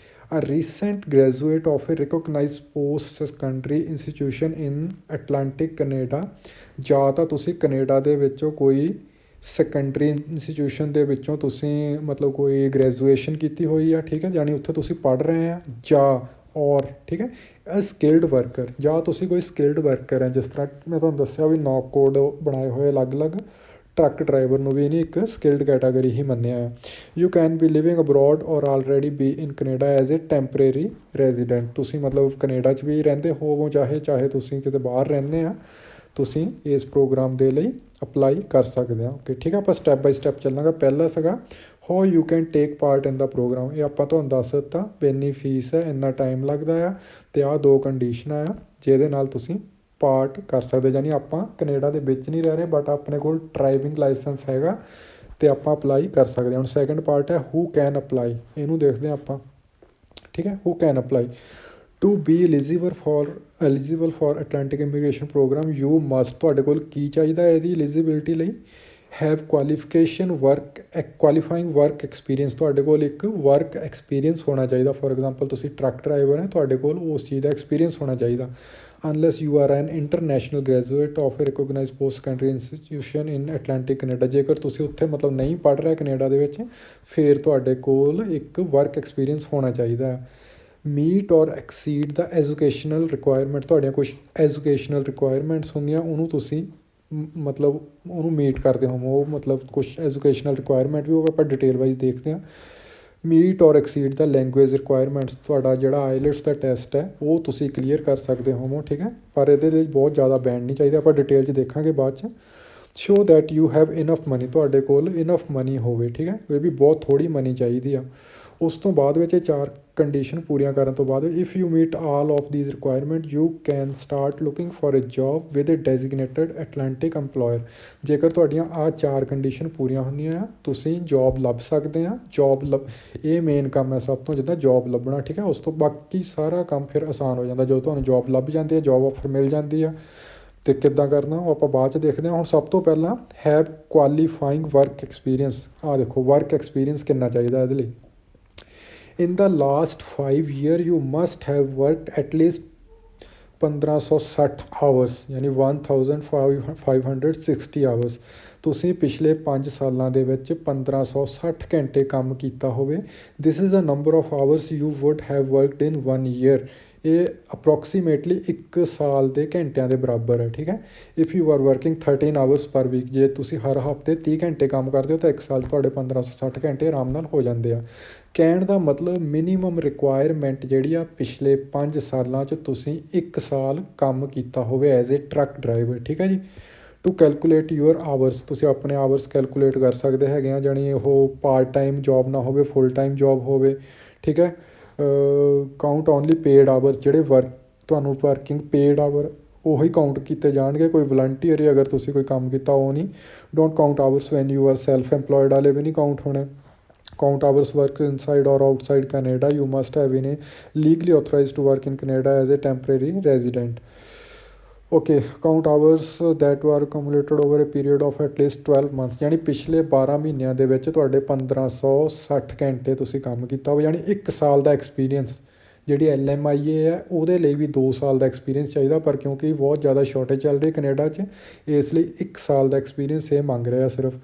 A recent graduate of a recognized post-secondary institution in Atlantic Canada, ਜਾਂ ਤਾਂ ਤੁਸੀਂ ਕੈਨੇਡਾ ਦੇ ਵਿੱਚੋਂ ਕੋਈ ਸੈਕੰਡਰੀ ਇੰਸਟੀਟਿਊਸ਼ਨ ਦੇ ਵਿੱਚੋਂ ਤੁਸੀਂ ਮਤਲਬ ਕੋਈ ਗ੍ਰੈਜੂਏਸ਼ਨ ਕੀਤੀ ਹੋਈ ਆ, ਠੀਕ ਹੈ, ਯਾਨੀ ਉੱਥੇ ਤੁਸੀਂ ਪੜ੍ਹ ਰਹੇ ਆ, ਜਾਂ ਔਰ ਠੀਕ ਹੈ ਸਕਿਲਡ ਵਰਕਰ, ਜਾਂ ਤੁਸੀਂ ਕੋਈ ਸਕਿਲਡ ਵਰਕਰ ਹੈ। ਜਿਸ ਤਰ੍ਹਾਂ ਮੈਂ ਤੁਹਾਨੂੰ ਦੱਸਿਆ ਵੀ ਨੌਕ ਕੋਡ ਬਣਾਏ ਹੋਏ ਅਲੱਗ-ਅਲੱਗ ਟਰੱਕ ਡਰਾਈਵਰ ਨੂੰ ਵੀ ਨਹੀਂ ਇੱਕ ਸਕਿਲਡ ਕੈਟਾਗਰੀ ਹੀ ਮੰਨਿਆ ਹੈ। You can be living abroad or already be in Canada as a temporary resident. ਤੁਸੀਂ ਮਤਲਬ ਕੈਨੇਡਾ 'ਚ ਵੀ ਰਹਿੰਦੇ ਹੋਵੋ ਚਾਹੇ ਤੁਸੀਂ ਕਿਤੇ ਬਾਹਰ ਰਹਿੰਦੇ ਆ, ਤੁਸੀਂ ਇਸ ਪ੍ਰੋਗਰਾਮ ਦੇ ਲਈ ਅਪਲਾਈ ਕਰ ਸਕਦੇ ਹੋ। ਓਕੇ ਠੀਕ ਆ, ਆਪਾਂ ਸਟੈਪ ਬਾਈ ਸਟੈਪ ਚੱਲਾਂਗੇ। ਪਹਿਲਾ ਸੀਗਾ how you can take part in the program. ਇਹ ਆਪਾਂ ਤੁਹਾਨੂੰ ਦੱਸ ਦਿੱਤਾ ਵੀ ਇੰਨੀ ਫੀਸ ਹੈ, ਇੰਨਾ ਟਾਈਮ ਲੱਗਦਾ ਆ, ਅਤੇ ਆਹ 2 ਕੰਡੀਸ਼ਨਾਂ ਆ ਜਿਹਦੇ ਨਾਲ ਤੁਸੀਂ ਪਾਰਟ ਕਰ ਸਕਦੇ। ਯਾਨੀ ਆਪਾਂ ਕੈਨੇਡਾ ਦੇ ਵਿੱਚ ਨਹੀਂ ਰਹਿ ਰਹੇ ਬਟ ਆਪਣੇ ਕੋਲ ਡਰਾਈਵਿੰਗ ਲਾਇਸੈਂਸ ਹੈਗਾ ਅਤੇ ਆਪਾਂ ਅਪਲਾਈ ਕਰ ਸਕਦੇ ਹਾਂ। ਹੁਣ ਸੈਕਿੰਡ ਪਾਰਟ ਹੈ ਹੂ ਕੈਨ ਅਪਲਾਈ, ਇਹਨੂੰ ਦੇਖਦੇ ਹਾਂ ਆਪਾਂ। ਠੀਕ ਹੈ, who can apply to be eligible for Atlantic immigration program you must. ਤੁਹਾਡੇ ਕੋਲ ਕੀ ਚਾਹੀਦਾ ਇਹਦੀ ਐਲੀਜੀਬਿਲਿਟੀ ਲਈ? Have qualifying work experience. ਤੁਹਾਡੇ ਕੋਲ ਇੱਕ ਵਰਕ ਐਕਸਪੀਰੀਅੰਸ ਹੋਣਾ ਚਾਹੀਦਾ। ਫੋਰ ਐਗਜ਼ਾਮਪਲ ਤੁਸੀਂ ਟਰੱਕ ਡਰਾਈਵਰ ਹੈ, ਤੁਹਾਡੇ ਕੋਲ ਉਸ ਚੀਜ਼ ਦਾ ਐਕਸਪੀਰੀਅੰਸ ਹੋਣਾ ਚਾਹੀਦਾ। Unless you are an international graduate of a recognize post secondary institution in Atlantic Canada. ਜੇਕਰ ਤੁਸੀਂ ਉੱਥੇ ਮਤਲਬ ਨਹੀਂ ਪੜ੍ਹ ਰਹੇ ਕੈਨੇਡਾ ਦੇ ਵਿੱਚ, ਫਿਰ ਤੁਹਾਡੇ ਕੋਲ ਇੱਕ ਵਰਕ ਐਕਸਪੀਰੀਅੰਸ ਹੋਣਾ ਚਾਹੀਦਾ ਹੈ। ਮੀਟ ਔਰ ਐਕਸੀਡ ਦਾ ਐਜੂਕੇਸ਼ਨਲ ਰਿਕੁਆਇਰਮੈਂਟ। ਤੁਹਾਡੀਆਂ ਕੁਛ ਐਜੂਕੇਸ਼ਨਲ ਰਿਕੁਆਇਰਮੈਂਟਸ ਹੁੰਦੀਆਂ, ਉਹਨੂੰ ਤੁਸੀਂ ਮਤਲਬ ਉਹਨੂੰ ਮੀਟ ਕਰਦੇ ਹੋ। ਉਹ ਮਤਲਬ ਕੁਛ ਐਜੂਕੇਸ਼ਨਲ ਰਿਕੁਆਇਰਮੈਂਟ ਵੀ ਉਹ ਆਪਾਂ ਡਿਟੇਲ ਵਾਈਜ਼ ਦੇਖਦੇ ਹਾਂ। ਮੀਟ ਔਰ ਐਕਸੀਡ ਦਾ ਲੈਂਗੁਏਜ ਰਿਕੁਆਇਰਮੈਂਟਸ। ਤੁਹਾਡਾ ਜਿਹੜਾ ਆਈਲੈਟਸ ਦਾ ਟੈਸਟ ਹੈ ਉਹ ਤੁਸੀਂ ਕਲੀਅਰ ਕਰ ਸਕਦੇ ਹੋਵੋ। ਠੀਕ ਹੈ, ਪਰ ਇਹਦੇ ਲਈ ਬਹੁਤ ਜ਼ਿਆਦਾ ਬੈਂਡ ਨਹੀਂ ਚਾਹੀਦਾ, ਆਪਾਂ ਡਿਟੇਲ 'ਚ ਦੇਖਾਂਗੇ ਬਾਅਦ 'ਚ। Show that you have enough money. ਤੁਹਾਡੇ ਕੋਲ ਇਨਫ ਮਨੀ ਹੋਵੇ। ਠੀਕ ਹੈ, ਇਹ ਵੀ ਬਹੁਤ ਥੋੜ੍ਹੀ ਮਨੀ ਚਾਹੀਦੀ ਆ। ਉਸ ਤੋਂ ਬਾਅਦ ਵਿੱਚ ਇਹ 4 ਕੰਡੀਸ਼ਨ ਪੂਰੀਆਂ ਕਰਨ ਤੋਂ ਬਾਅਦ if you meet all of these requirement you can start looking for a job with a designated Atlantic employer. ਜੇਕਰ ਤੁਹਾਡੀਆਂ ਆਹ 4 ਕੰਡੀਸ਼ਨ ਪੂਰੀਆਂ ਹੁੰਦੀਆਂ ਆ, ਤੁਸੀਂ ਜੋਬ ਲੱਭ ਸਕਦੇ ਆ। ਇਹ ਮੇਨ ਕੰਮ ਹੈ ਸਭ ਤੋਂ, ਜਿੱਦਾਂ ਜੋਬ ਲੱਭਣਾ। ਠੀਕ ਹੈ, ਉਸ ਤੋਂ ਬਾਕੀ ਸਾਰਾ ਕੰਮ ਫਿਰ ਆਸਾਨ ਹੋ ਜਾਂਦਾ। ਜਦੋਂ ਤੁਹਾਨੂੰ ਜੋਬ ਲੱਭ ਜਾਂਦੀ ਹੈ, ਜੋਬ ਆਫਰ ਮਿਲ ਜਾਂਦੀ ਆ, ਅਤੇ ਕਿੱਦਾਂ ਕਰਨਾ ਉਹ ਆਪਾਂ ਬਾਅਦ 'ਚ ਦੇਖਦੇ ਹਾਂ। ਹੁਣ ਸਭ ਤੋਂ ਪਹਿਲਾਂ ਹੈਵ ਕੁਆਲੀਫਾਈਂਗ ਵਰਕ ਐਕਸਪੀਰੀਅੰਸ। ਆਹ ਦੇਖੋ ਵਰਕ ਐਕਸਪੀਰੀਅੰਸ ਕਿੰਨਾ ਚਾਹੀਦਾ ਇਹਦੇ ਲਈ। In the last 5 years you must have worked at least 1560 hours ਯਾਨੀ 1560 hours। ਤੁਸੀਂ ਪਿਛਲੇ 5 ਸਾਲਾਂ ਦੇ ਵਿੱਚ 1560 ਘੰਟੇ ਕੰਮ ਕੀਤਾ ਹੋਵੇ। This is the number of hours you would have worked in 1 year। ਇਹ ਅਪਰੋਕਸੀਮੇਟਲੀ 1 ਸਾਲ ਦੇ ਘੰਟਿਆਂ ਦੇ ਬਰਾਬਰ ਹੈ। ਠੀਕ ਹੈ, if you are working 13 hours per week, ਜੇ ਤੁਸੀਂ ਹਰ ਹਫ਼ਤੇ 30 ਘੰਟੇ ਕੰਮ ਕਰਦੇ ਹੋ ਤਾਂ 1 ਸਾਲ ਤੁਹਾਡੇ 1560 ਘੰਟੇ ਆਰਾਮ ਨਾਲ ਹੋ ਜਾਂਦੇ ਆ। ਕਹਿਣ ਦਾ ਮਤਲਬ ਮਿਨੀਮਮ ਰਿਕੁਆਇਰਮੈਂਟ ਜਿਹੜੀ ਆ ਪਿਛਲੇ 5 ਸਾਲਾਂ 'ਚ ਤੁਸੀਂ 1 ਸਾਲ ਕੰਮ ਕੀਤਾ ਹੋਵੇ ਐਜ਼ ਏ ਟਰੱਕ ਡਰਾਈਵਰ। ਠੀਕ ਹੈ ਜੀ। ਟੂ ਕੈਲਕੂਲੇਟ ਯੂਅਰ ਆਵਰਸ, ਤੁਸੀਂ ਆਪਣੇ ਆਵਰਸ ਕੈਲਕੂਲੇਟ ਕਰ ਸਕਦੇ ਹੈਗੇ ਆ। ਜਾਣੀ ਉਹ ਪਾਰਟ ਟਾਈਮ ਜੋਬ ਨਾ ਹੋਵੇ, ਫੁੱਲ ਟਾਈਮ ਜੋਬ ਹੋਵੇ। ਠੀਕ ਹੈ, ਕਾਊਂਟ ਓਨਲੀ ਪੇਡ ਆਵਰ। ਜਿਹੜੇ ਤੁਹਾਨੂੰ ਵਰਕਿੰਗ ਪੇਡ ਆਵਰ ਉਹੀ ਕਾਊਂਟ ਕੀਤੇ ਜਾਣਗੇ। ਕੋਈ ਵਲੰਟੀਅਰ ਅਗਰ ਤੁਸੀਂ ਕੋਈ ਕੰਮ ਕੀਤਾ ਉਹ ਨਹੀਂ। Don't count hours when you are self employed ਵਾਲੇ ਵੀ ਨਹੀਂ ਕਾਊਂਟ ਹੋਣੇ। Count hours worked inside or outside Canada. You must have been legally authorized to work in Canada as a temporary resident. Okay, count hours that were accumulated over a period of at least 12 months। ਯਾਨੀ ਪਿਛਲੇ 12 ਮਹੀਨਿਆਂ ਦੇ ਵਿੱਚ ਤੁਹਾਡੇ 1560 ਘੰਟੇ ਤੁਸੀਂ ਕੰਮ ਕੀਤਾ ਹੋਵੇ। ਯਾਨੀ 1 ਸਾਲ ਦਾ ਐਕਸਪੀਰੀਅੰਸ। ਜਿਹੜੀ LMIA ਹੈ ਉਹਦੇ ਲਈ ਵੀ 2 ਸਾਲ ਦਾ ਐਕਸਪੀਰੀਅੰਸ ਚਾਹੀਦਾ, ਪਰ ਕਿਉਂਕਿ ਬਹੁਤ ਜ਼ਿਆਦਾ ਸ਼ਾਰਟੇਜ ਚੱਲ ਰਹੀ ਕੈਨੇਡਾ 'ਚ, ਇਸ ਲਈ 1 ਸਾਲ ਦਾ ਐਕਸਪੀਰੀਅੰਸ ਇਹ ਮੰਗ ਰਿਹਾ ਸਿਰਫ।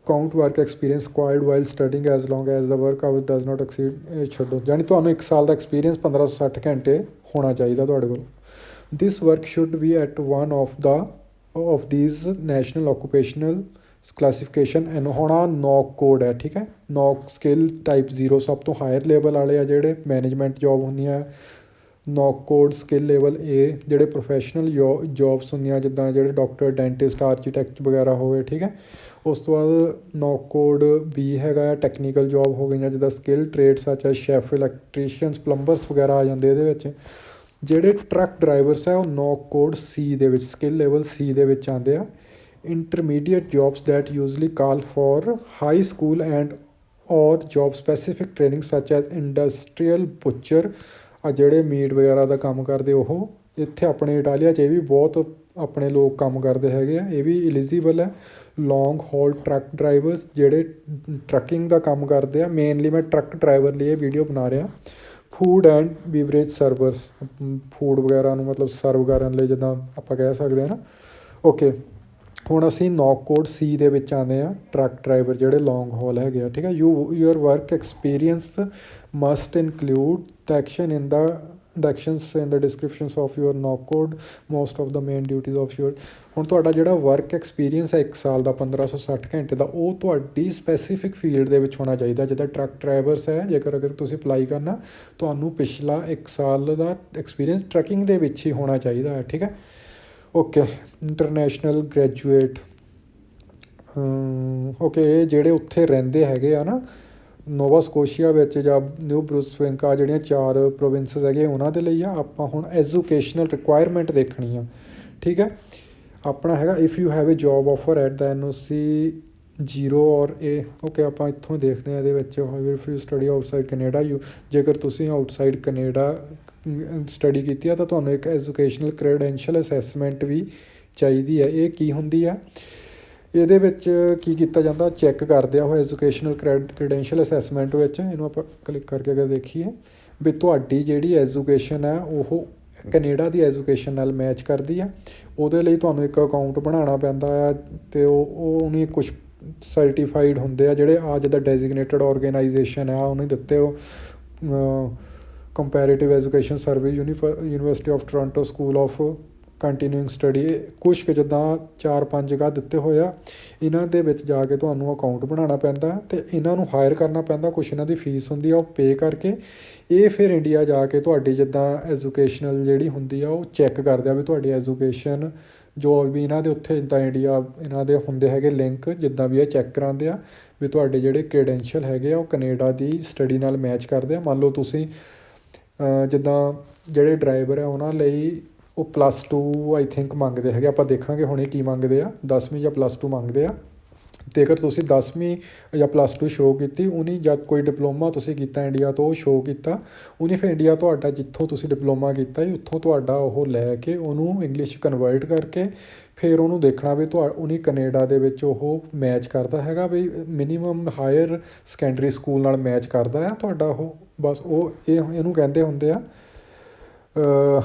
Count work experience acquired while studying as long as the work hour does not exceed. ਛੱਡੋ, ਯਾਨੀ ਤੁਹਾਨੂੰ 1 ਸਾਲ ਦਾ ਐਕਸਪੀਰੀਅੰਸ 1560 ਘੰਟੇ ਹੋਣਾ ਚਾਹੀਦਾ ਤੁਹਾਡੇ ਕੋਲ। This work should be at one of these national occupational classification N. ਹੁਣ ਆਹ ਨੌਕ ਕੋਡ ਹੈ। ਠੀਕ ਹੈ, ਨੌਕ ਸਕਿੱਲ ਟਾਈਪ 0 ਸਭ ਤੋਂ ਹਾਇਰ ਲੈਵਲ ਵਾਲੇ ਆ ਜਿਹੜੇ ਮੈਨੇਜਮੈਂਟ ਜੋਬ ਹੁੰਦੀਆਂ। ਨੌਕ ਕੋਡ ਸਕਿੱਲ ਲੈਵਲ A ਜਿਹੜੇ ਪ੍ਰੋਫੈਸ਼ਨਲ ਜੋਬਸ ਹੁੰਦੀਆਂ, ਜਿੱਦਾਂ ਜਿਹੜੇ ਡਾਕਟਰ, ਡੈਂਟਿਸਟ, ਆਰਕੀਟੈਕਟ ਵਗੈਰਾ ਹੋਵੇ। ਠੀਕ ਹੈ, ਉਸ ਤੋਂ ਬਾਅਦ ਨੌਕ ਕੋਡ B ਹੈਗਾ ਟੈਕਨੀਕਲ ਜੋਬ ਹੋ ਗਈਆਂ, ਜਿੱਦਾਂ ਸਕਿੱਲ ਟ੍ਰੇਡ ਸੱਚ ਐ ਸ਼ੈਫ, ਇਲੈਕਟ੍ਰੀਸ਼ੀਅਨਸ, ਪਲੰਬਰਸ ਵਗੈਰਾ ਆ ਜਾਂਦੇ ਇਹਦੇ ਵਿੱਚ। ਜਿਹੜੇ ਟਰੱਕ ਡਰਾਈਵਰਸ ਹੈ ਉਹ ਨੌਕ ਕੋਡ C ਦੇ ਵਿੱਚ, ਸਕਿੱਲ ਲੈਵਲ C ਦੇ ਵਿੱਚ ਆਉਂਦੇ ਆ। Intermediate jobs that usually call for high school and ਔਰ ਜੋਬ ਸਪੈਸੀਫਿਕ ਟ੍ਰੇਨਿੰਗ ਸੱਚ ਐਜ਼ ਇੰਡਸਟਰੀਅਲ ਬੁੱਚਰ। ਆ ਜਿਹੜੇ ਮੀਟ ਵਗੈਰਾ ਦਾ ਕੰਮ ਕਰਦੇ ਉਹ ਇੱਥੇ ਆਪਣੇ ਇਟਾਲੀਆ 'ਚ ਇਹ ਵੀ ਬਹੁਤ ਆਪਣੇ ਲੋਕ ਕੰਮ ਕਰਦੇ ਹੈਗੇ ਆ। ਇਹ ਵੀ ਐਲੀਜੀਬਲ ਹੈ। ਲੌਂਗ ਹੌਲ ਟਰੱਕ ਡਰਾਈਵਰਸ ਜਿਹੜੇ ਟਰੱਕਿੰਗ ਦਾ ਕੰਮ ਕਰਦੇ ਆ। ਮੇਨਲੀ ਮੈਂ ਟਰੱਕ ਡਰਾਈਵਰ ਲਈ ਇਹ ਵੀਡੀਓ ਬਣਾ ਰਿਹਾ। Food and beverage servers, food ਵਗੈਰਾ ਨੂੰ ਮਤਲਬ ਸਰਵ ਕਰਨ ਲਈ, ਜਿੱਦਾਂ ਆਪਾਂ ਕਹਿ ਸਕਦੇ ਹਾਂ ਨਾ। ਓਕੇ, ਹੁਣ ਅਸੀਂ ਨੌਕ ਕੋਡ C ਦੇ ਵਿੱਚ ਆਉਂਦੇ ਹਾਂ। ਟਰੱਕ ਡਰਾਈਵਰ ਜਿਹੜੇ ਲੌਂਗ ਹੌਲ ਹੈਗੇ ਆ। ਠੀਕ ਹੈ, your work experience must include the action in the the actions and the descriptions of your NOC code most of the main duties of your. ਹੁਣ ਤੁਹਾਡਾ ਜਿਹੜਾ ਵਰਕ ਐਕਸਪੀਰੀਅੰਸ ਹੈ 1 ਸਾਲ ਦਾ 1560 ਘੰਟੇ ਦਾ, ਉਹ ਤੁਹਾਡੀ ਸਪੈਸੀਫਿਕ ਫੀਲਡ ਦੇ ਵਿੱਚ ਹੋਣਾ ਚਾਹੀਦਾ। ਜਿੱਦਾਂ ਟਰੱਕ ਡਰਾਈਵਰਸ ਹੈ, ਅਗਰ ਤੁਸੀਂ ਅਪਲਾਈ ਕਰਨਾ, ਤੁਹਾਨੂੰ ਪਿਛਲਾ 1 ਸਾਲ ਦਾ ਐਕਸਪੀਰੀਅੰਸ ਟਰੱਕਿੰਗ ਦੇ ਵਿੱਚ ਹੀ ਹੋਣਾ ਚਾਹੀਦਾ ਹੈ, ਠੀਕ ਹੈ। ਓਕੇ, ਇੰਟਰਨੈਸ਼ਨਲ ਗ੍ਰੈਜੂਏਟ, ਓਕੇ, ਇਹ ਜਿਹੜੇ ਉੱਥੇ ਰਹਿੰਦੇ ਹੈਗੇ ਆ ਨਾ ਨੋਵਾ ਸਕੋਸ਼ੀਆ ਵਿੱਚ ਜਾਂ ਨਿਊ ਬਰੁਸਵਿਕ ਆ, ਜਿਹੜੀਆਂ 4 ਪ੍ਰੋਵਿੰਸਸ ਹੈਗੇ ਉਹਨਾਂ ਦੇ ਲਈ ਆ। ਆਪਾਂ ਹੁਣ ਐਜੂਕੇਸ਼ਨਲ ਰਿਕੁਆਇਰਮੈਂਟ ਦੇਖਣੀ ਆ, ਠੀਕ ਹੈ। ਆਪਣਾ ਹੈਗਾ if you have a job offer at the NOC 0 ਔਰ A, ਓਕੇ, ਆਪਾਂ ਇੱਥੋਂ ਦੇਖਦੇ ਹਾਂ ਇਹਦੇ ਵਿੱਚ if you study outside Canada ਜੇਕਰ ਤੁਸੀਂ ਆਊਟਸਾਈਡ ਕੈਨੇਡਾ ਸਟੱਡੀ ਕੀਤੀ ਆ ਤਾਂ ਤੁਹਾਨੂੰ ਇੱਕ ਐਜੂਕੇਸ਼ਨਲ ਕ੍ਰੈਡੈਂਸ਼ੀਅਲ ਅਸੈਸਮੈਂਟ ਵੀ ਚਾਹੀਦੀ ਹੈ। ਇਹ ਕੀ ਹੁੰਦੀ ਆ, ਇਹਦੇ ਵਿੱਚ ਕੀ ਕੀਤਾ ਜਾਂਦਾ, ਚੈੱਕ ਕਰਦੇ ਆ ਉਹ ਐਜੂਕੇਸ਼ਨਲ ਕ੍ਰੈਡੈਂਸ਼ੀਅਲ ਅਸੈਸਮੈਂਟ ਵਿੱਚ। ਇਹਨੂੰ ਆਪਾਂ ਕਲਿੱਕ ਕਰਕੇ ਅਗਰ ਦੇਖੀਏ ਵੀ ਤੁਹਾਡੀ ਜਿਹੜੀ ਐਜੂਕੇਸ਼ਨ ਹੈ ਉਹ ਕੈਨੇਡਾ ਦੀ ਐਜੂਕੇਸ਼ਨ ਨਾਲ ਮੈਚ ਕਰਦੀ ਆ। ਉਹਦੇ ਲਈ ਤੁਹਾਨੂੰ ਇੱਕ ਅਕਾਊਂਟ ਬਣਾਉਣਾ ਪੈਂਦਾ ਆ ਅਤੇ ਉਹਨੇ ਕੁਛ ਸਰਟੀਫਾਈਡ ਹੁੰਦੇ ਆ ਜਿਹੜੇ ਆ ਜਿੱਦਾਂ ਡੈਜ਼ੀਗਨੇਟਡ ਔਰਗੇਨਾਈਜੇਸ਼ਨ ਆ ਉਹਨੇ ਦਿੱਤੇ, ਉਹ comparative education service, university of Toronto school of continuing study, ਕੁਛ ਕੁ ਜਿੱਦਾਂ 4-5 ਜਗ੍ਹਾ ਦਿੱਤੇ ਹੋਏ ਆ। ਇਹਨਾਂ ਦੇ ਵਿੱਚ ਜਾ ਕੇ ਤੁਹਾਨੂੰ ਅਕਾਊਂਟ ਬਣਾਉਣਾ ਪੈਂਦਾ ਅਤੇ ਇਹਨਾਂ ਨੂੰ ਹਾਇਰ ਕਰਨਾ ਪੈਂਦਾ। ਕੁਛ ਇਹਨਾਂ ਦੀ ਫੀਸ ਹੁੰਦੀ ਆ, ਉਹ ਪੇ ਕਰਕੇ ਇਹ ਫਿਰ ਇੰਡੀਆ ਜਾ ਕੇ ਤੁਹਾਡੀ ਜਿੱਦਾਂ ਐਜੂਕੇਸ਼ਨਲ ਜਿਹੜੀ ਹੁੰਦੀ ਆ ਉਹ ਚੈੱਕ ਕਰਦੇ ਆ ਵੀ ਤੁਹਾਡੀ ਐਜੂਕੇਸ਼ਨ ਜੋ ਵੀ ਇਹਨਾਂ ਦੇ ਉੱਥੇ ਜਿੱਦਾਂ ਇੰਡੀਆ ਇਹਨਾਂ ਦੇ ਹੁੰਦੇ ਹੈਗੇ ਲਿੰਕ, ਜਿੱਦਾਂ ਵੀ ਇਹ ਚੈੱਕ ਕਰਾਉਂਦੇ ਆ ਵੀ ਤੁਹਾਡੇ ਜਿਹੜੇ ਕ੍ਰੈਡੈਂਸ਼ੀਅਲ ਹੈਗੇ ਆ ਉਹ ਕੈਨੇਡਾ ਦੀ ਸਟੱਡੀ ਨਾਲ ਮੈਚ ਕਰਦੇ ਆ। ਮੰਨ ਲਓ ਤੁਸੀਂ ਜਿੱਦਾਂ ਜਿਹੜੇ ਡਰਾਈਵਰ ਆ ਉਹਨਾਂ ਲਈ ਉਹ +2 ਆਈ ਥਿੰਕ ਮੰਗਦੇ ਹੈਗੇ, ਆਪਾਂ ਦੇਖਾਂਗੇ ਹੁਣੇ ਕੀ ਮੰਗਦੇ ਆ, 10ਵੀਂ ਜਾਂ +2 ਮੰਗਦੇ ਆ। ਅਤੇ ਅਗਰ ਤੁਸੀਂ 10ਵੀਂ ਜਾਂ +2 ਸ਼ੋਅ ਕੀਤੀ, ਉਹਨੇ ਜਦ ਕੋਈ ਡਿਪਲੋਮਾ ਤੁਸੀਂ ਕੀਤਾ ਇੰਡੀਆ ਤੋਂ ਉਹ ਸ਼ੋਅ ਕੀਤਾ, ਉਹਨੇ ਫਿਰ ਇੰਡੀਆ ਤੁਹਾਡਾ ਜਿੱਥੋਂ ਤੁਸੀਂ ਡਿਪਲੋਮਾ ਕੀਤਾ ਸੀ ਉੱਥੋਂ ਤੁਹਾਡਾ ਉਹ ਲੈ ਕੇ ਉਹਨੂੰ ਇੰਗਲਿਸ਼ ਕਨਵਰਟ ਕਰਕੇ ਫਿਰ ਉਹਨੂੰ ਦੇਖਣਾ ਵੀ ਉਹਨੇ ਕੈਨੇਡਾ ਦੇ ਵਿੱਚ ਉਹ ਮੈਚ ਕਰਦਾ ਹੈਗਾ ਵੀ ਮਿਨੀਮਮ ਹਾਇਰ ਸੈਕੰਡਰੀ ਸਕੂਲ ਨਾਲ ਮੈਚ ਕਰਦਾ ਆ ਤੁਹਾਡਾ ਉਹ। ਬਸ ਉਹ ਇਹਨੂੰ ਕਹਿੰਦੇ ਹੁੰਦੇ ਆ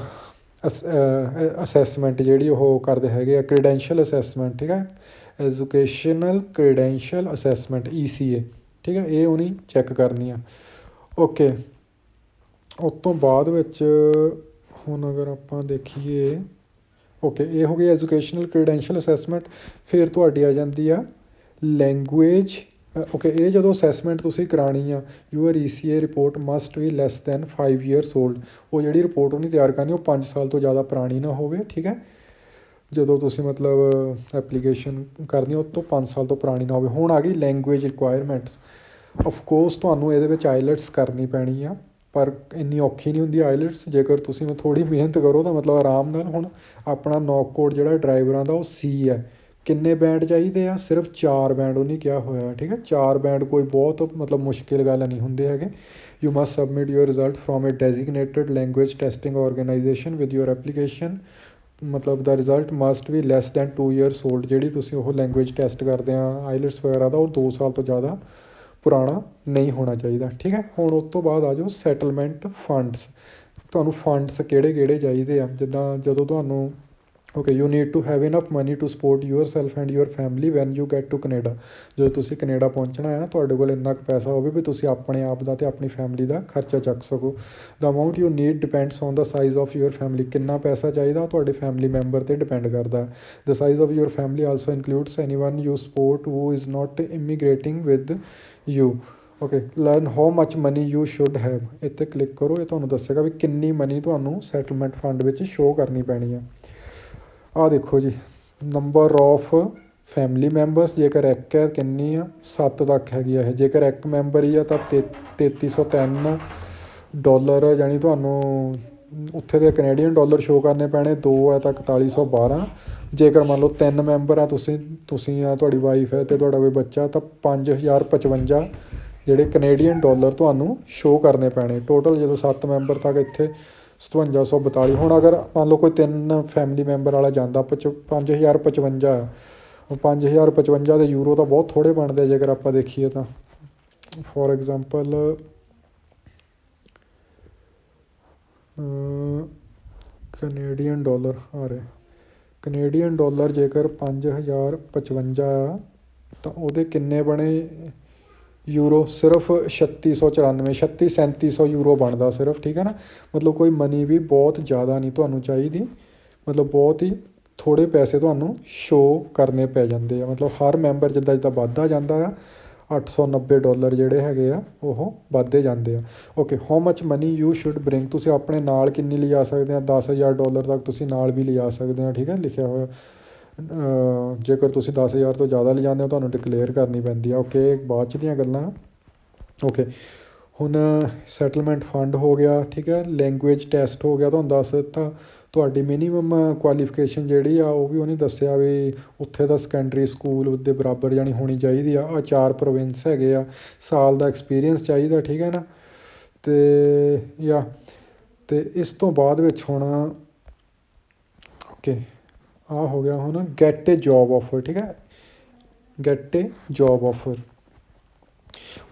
ਅਸੈਸਮੈਂਟ ਜਿਹੜੀ ਉਹ ਕਰਦੇ ਹੈਗੇ ਆ, ਕ੍ਰੈਡੈਂਸ਼ੀਅਲ ਅਸੈਸਮੈਂਟ, ਠੀਕ ਹੈ। ਐਜੂਕੇਸ਼ਨਲ ਕ੍ਰੈਡੈਂਸ਼ੀਅਲ ਅਸੈਸਮੈਂਟ ECA, ਠੀਕ ਹੈ। ਇਹ ਉਹਨੇ ਚੈੱਕ ਕਰਨੀ ਆ। ਓਕੇ, ਉਸ ਤੋਂ ਬਾਅਦ ਵਿੱਚ ਹੁਣ ਅਗਰ ਆਪਾਂ ਦੇਖੀਏ, ਓਕੇ, ਇਹ ਹੋ ਗਈ ਐਜੂਕੇਸ਼ਨਲ ਕ੍ਰੈਡੈਂਸ਼ੀਅਲ ਅਸੈਸਮੈਂਟ। ਫਿਰ ਤੁਹਾਡੀ ਆ ਜਾਂਦੀ ਆ ਲੈਂਗੁਏਜ, ਓਕੇ। ਇਹ ਜਦੋਂ ਅਸੈਸਮੈਂਟ ਤੁਸੀਂ ਕਰਾਉਣੀ ਆ, your ECA report must be less than 5 years old। ਉਹ ਜਿਹੜੀ ਰਿਪੋਰਟ ਉਹਨੇ ਤਿਆਰ ਕਰਨੀ ਉਹ 5 ਸਾਲ ਤੋਂ ਜ਼ਿਆਦਾ ਪੁਰਾਣੀ ਨਾ ਹੋਵੇ, ਠੀਕ ਹੈ। ਜਦੋਂ ਤੁਸੀਂ ਮਤਲਬ ਐਪਲੀਕੇਸ਼ਨ ਕਰਨੀ ਉਸ ਤੋਂ 5 ਸਾਲ ਤੋਂ ਪੁਰਾਣੀ ਨਾ ਹੋਵੇ। ਹੁਣ ਆ ਗਈ ਲੈਂਗੁਏਜ ਰਿਕੁਆਇਰਮੈਂਟਸ। ਆਫਕੋਰਸ ਤੁਹਾਨੂੰ ਇਹਦੇ ਵਿੱਚ ਆਈਲੈਟਸ ਕਰਨੀ ਪੈਣੀ ਆ, ਪਰ ਇੰਨੀ ਔਖੀ ਨਹੀਂ ਹੁੰਦੀ ਆਈਲੈਟਸ। ਜੇਕਰ ਤੁਸੀਂ ਥੋੜ੍ਹੀ ਮਿਹਨਤ ਕਰੋ ਤਾਂ ਮਤਲਬ ਆਰਾਮ ਨਾਲ। ਹੁਣ ਆਪਣਾ ਨੌਕ ਕੋਡ ਜਿਹੜਾ ਡਰਾਈਵਰਾਂ ਦਾ ਉਹ C ਹੈ। ਕਿੰਨੇ ਬੈਂਡ ਚਾਹੀਦੇ ਆ, ਸਿਰਫ 4 ਬੈਂਡ ਉਹਨੇ ਕਿਹਾ ਹੋਇਆ, ਠੀਕ ਹੈ। 4 ਬੈਂਡ ਕੋਈ ਬਹੁਤ ਮਤਲਬ ਮੁਸ਼ਕਿਲ ਗੱਲ ਨਹੀਂ ਹੁੰਦੇ ਹੈਗੇ। You must submit your result from a designated language testing organisation with your application. ਮਤਲਬ the result must be less than 2 years old। ਜਿਹੜੀ ਤੁਸੀਂ ਉਹ ਲੈਂਗੁਏਜ ਟੈਸਟ ਕਰਦੇ ਆ ਆਈਲੈਟਸ ਵਗੈਰਾ ਦਾ, ਉਹ 2 ਸਾਲ ਤੋਂ ਜ਼ਿਆਦਾ ਪੁਰਾਣਾ ਨਹੀਂ ਹੋਣਾ ਚਾਹੀਦਾ, ਠੀਕ ਹੈ। ਹੁਣ ਉਸ ਤੋਂ ਬਾਅਦ ਆ ਜਾਓ ਸੈਟਲਮੈਂਟ ਫੰਡਸ। ਤੁਹਾਨੂੰ ਫੰਡਸ ਕਿਹੜੇ ਚਾਹੀਦੇ ਆ, ਜਿੱਦਾਂ ਜਦੋਂ ਤੁਹਾਨੂੰ okay, you need to have enough money to support yourself and your family when you get to Canada. ਜਦੋਂ ਤੁਸੀਂ ਕੈਨੇਡਾ ਪਹੁੰਚਣਾ ਹੈ ਤੁਹਾਡੇ ਕੋਲ ਇੰਨਾ ਕੁ ਪੈਸਾ ਹੋਵੇ ਵੀ ਤੁਸੀਂ ਆਪਣੇ ਆਪ ਦਾ ਅਤੇ ਆਪਣੀ ਫੈਮਿਲੀ ਦਾ ਖਰਚਾ ਚੱਕ ਸਕੋ। The amount you need depends on the size of your family. ਕਿੰਨਾ ਪੈਸਾ ਚਾਹੀਦਾ ਤੁਹਾਡੇ ਫੈਮਿਲੀ ਮੈਂਬਰ 'ਤੇ ਡਿਪੈਂਡ ਕਰਦਾ। The size of your family also includes anyone you support who is not immigrating with you. Okay, learn how much money you should have. ਇੱਥੇ click ਕਰੋ, ਇਹ ਤੁਹਾਨੂੰ ਦੱਸੇਗਾ ਵੀ ਕਿੰਨੀ ਮਨੀ ਤੁਹਾਨੂੰ ਸੈਟਲਮੈਂਟ ਫੰਡ ਵਿੱਚ ਸ਼ੋਅ ਕਰਨੀ ਪੈਣੀ ਆ। ਆਹ ਦੇਖੋ ਜੀ, ਨੰਬਰ ਆਫ ਫੈਮਿਲੀ ਮੈਂਬਰਸ, ਜੇਕਰ ਇੱਕ ਹੈ ਕਿੰਨੀ ਆ, 7 ਤੱਕ ਹੈਗੀ ਆ ਇਹ। ਜੇਕਰ ਇੱਕ ਮੈਂਬਰ ਹੀ ਆ ਤਾਂ $3303 ਜਾਣੀ ਤੁਹਾਨੂੰ ਉੱਥੇ ਦੇ ਕੈਨੇਡੀਅਨ ਡਾਲਰ ਸ਼ੋਅ ਕਰਨੇ ਪੈਣੇ। 2 ਹੈ ਤਾਂ 4112। ਜੇਕਰ ਮੰਨ ਲਓ 3 ਮੈਂਬਰ ਆ, ਤੁਸੀਂ ਆ, ਤੁਹਾਡੀ ਵਾਈਫ ਹੈ ਅਤੇ ਤੁਹਾਡਾ ਕੋਈ ਬੱਚਾ, ਤਾਂ 5055 ਜਿਹੜੇ ਕੈਨੇਡੀਅਨ ਡਾਲਰ ਤੁਹਾਨੂੰ ਸ਼ੋਅ ਕਰਨੇ ਪੈਣੇ ਟੋਟਲ। ਜਦੋਂ 7 ਮੈਂਬਰ ਤੱਕ ਇੱਥੇ 5742। ਹੁਣ ਅਗਰ ਮੰਨ ਲਓ ਕੋਈ 3 ਫੈਮਿਲੀ ਮੈਂਬਰ ਵਾਲਾ ਜਾਂਦਾ, 5055 ਆ। 5055 ਦੇ ਯੂਰੋ ਤਾਂ ਬਹੁਤ ਥੋੜ੍ਹੇ ਬਣਦੇ ਆ ਜੇਕਰ ਆਪਾਂ ਦੇਖੀਏ ਤਾਂ। ਫੋਰ ਐਗਜ਼ਾਮਪਲ ਕੈਨੇਡੀਅਨ ਡਾਲਰ ਆ ਰਹੇ, ਕੈਨੇਡੀਅਨ ਡਾਲਰ ਜੇਕਰ 5055 ਆ ਤਾਂ ਉਹਦੇ ਕਿੰਨੇ ਬਣੇ यूरो सिर्फ 3694 3700 यूरो बनता सिर्फ, ठीक है ना। मतलब कोई मनी भी बहुत ज़्यादा नहीं ਤੁਹਾਨੂੰ ਚਾਹੀਦੀ, मतलब बहुत ही ਥੋੜ੍ਹੇ ਪੈਸੇ ਤੁਹਾਨੂੰ ਸ਼ੋ ਕਰਨੇ ਪੈ ਜਾਂਦੇ ਆ। मतलब ਹਰ ਮੈਂਬਰ ਜਿੱਦਾਂ ਜਿੱਦਾਂ ਵੱਧਦਾ ਜਾਂਦਾ ਆ $890 ਜਿਹੜੇ ਹੈਗੇ ਆ ਉਹ ਵੱਧਦੇ ਜਾਂਦੇ ਆ। Okay, how much money you should bring, ਤੁਸੀਂ ਆਪਣੇ ਨਾਲ ਕਿੰਨੀ ਲਿਜਾ ਸਕਦੇ ਆ, $10,000 ਤੱਕ ਤੁਸੀਂ ਨਾਲ ਵੀ ਲਿਜਾ ਸਕਦੇ ਆ, ਠੀਕ ਹੈ, ਲਿਖਿਆ ਹੋਇਆ। ਜੇਕਰ ਤੁਸੀਂ 10,000 ਤੋਂ ਜ਼ਿਆਦਾ ਲਿਜਾਂਦੇ ਹੋ ਤੁਹਾਨੂੰ ਡਿਕਲੇਅਰ ਕਰਨੀ ਪੈਂਦੀ ਆ। ਓਕੇ, ਬਾਅਦ 'ਚ ਦੀਆਂ ਗੱਲਾਂ। ਓਕੇ, ਹੁਣ ਸੈਟਲਮੈਂਟ ਫੰਡ ਹੋ ਗਿਆ, ਠੀਕ ਹੈ। ਲੈਂਗੁਏਜ ਟੈਸਟ ਹੋ ਗਿਆ, ਤੁਹਾਨੂੰ ਦੱਸ ਦਿੱਤਾ। ਤੁਹਾਡੀ ਮਿਨੀਮਮ ਕੁਆਲੀਫਿਕੇਸ਼ਨ ਜਿਹੜੀ ਆ ਉਹ ਵੀ ਉਹਨੇ ਦੱਸਿਆ ਵੀ ਉੱਥੇ ਦਾ ਸੈਕੰਡਰੀ ਸਕੂਲ ਦੇ ਬਰਾਬਰ ਜਾਣੀ ਹੋਣੀ ਚਾਹੀਦੀ ਆ। 4 ਪ੍ਰੋਵਿੰਸ ਹੈਗੇ ਆ, ਸਾਲ ਦਾ ਐਕਸਪੀਰੀਅੰਸ ਚਾਹੀਦਾ, ਠੀਕ ਹੈ ਨਾ। ਅਤੇ ਇਸ ਤੋਂ ਬਾਅਦ ਵਿੱਚ ਹੁਣ ਓਕੇ ਆਹ ਹੋ ਗਿਆ ਹੁਣ ਗੈਟ ਏ ਜੋਬ ਆਫਰ, ਠੀਕ ਹੈ, ਗੈਟ ਏ ਜੋਬ ਆਫਰ।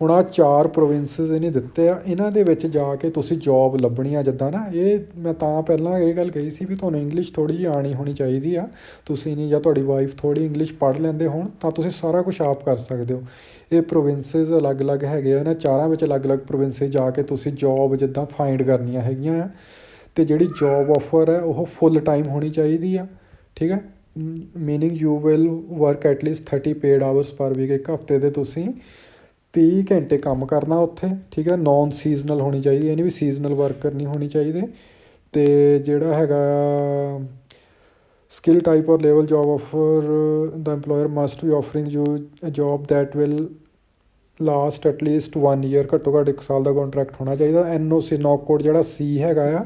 ਹੁਣ ਆਹ 4 ਪ੍ਰੋਵਿੰਸਿਸ ਇਹਨੇ ਦਿੱਤੇ ਆ, ਇਹਨਾਂ ਦੇ ਵਿੱਚ ਜਾ ਕੇ ਤੁਸੀਂ ਜੋਬ ਲੱਭਣੀ ਆ। ਜਿੱਦਾਂ ਨਾ ਇਹ ਮੈਂ ਤਾਂ ਪਹਿਲਾਂ ਇਹ ਗੱਲ ਕਹੀ ਸੀ ਵੀ ਤੁਹਾਨੂੰ ਇੰਗਲਿਸ਼ ਥੋੜ੍ਹੀ ਜਿਹੀ ਆਉਣੀ ਹੋਣੀ ਚਾਹੀਦੀ ਆ। ਤੁਸੀਂ ਨਹੀਂ, ਜਾਂ ਤੁਹਾਡੀ ਵਾਈਫ ਥੋੜ੍ਹੀ ਇੰਗਲਿਸ਼ ਪੜ੍ਹ ਲੈਂਦੇ ਹੋਣ ਤਾਂ ਤੁਸੀਂ ਸਾਰਾ ਕੁਛ ਆਪ ਕਰ ਸਕਦੇ ਹੋ। ਇਹ ਪ੍ਰੋਵਿੰਸਿਸ ਅਲੱਗ-ਅਲੱਗ ਹੈਗੇ ਆ, ਇਹਨਾਂ 4 ਵਿੱਚ ਅਲੱਗ-ਅਲੱਗ ਪ੍ਰੋਵਿੰਸਿਸ ਜਾ ਕੇ ਤੁਸੀਂ ਜੋਬ ਜਿੱਦਾਂ ਫਾਈਂਡ ਕਰਨੀਆਂ ਹੈਗੀਆਂ ਆ। ਅਤੇ ਜਿਹੜੀ ਜੋਬ ਆਫਰ ਹੈ ਉਹ ਫੁੱਲ ਟਾਈਮ ਹੋਣੀ ਚਾਹੀਦੀ ਆ, ਠੀਕ ਹੈ। Meaning you will work at least 30 paid hours per week, ਇੱਕ ਹਫ਼ਤੇ ਦੇ ਤੁਸੀਂ 30 ਘੰਟੇ ਕੰਮ ਕਰਨਾ ਉੱਥੇ, ਠੀਕ ਹੈ। ਨੋਨ ਸੀਜ਼ਨਲ ਹੋਣੀ ਚਾਹੀਦੀ, ਇਹ ਨਹੀਂ ਵੀ ਸੀਜ਼ਨਲ ਵਰਕਰ ਨਹੀਂ ਹੋਣੀ ਚਾਹੀਦੇ। ਅਤੇ ਜਿਹੜਾ ਹੈਗਾ skill type or level job offer, the employer must be offering you a job that will last at least 1 year, ਘੱਟੋ ਘੱਟ 1 ਸਾਲ ਦਾ ਕੋਂਟਰੈਕਟ ਹੋਣਾ ਚਾਹੀਦਾ। NOC ਨੌਕ ਕੋਡ ਜਿਹੜਾ C ਹੈਗਾ ਆ,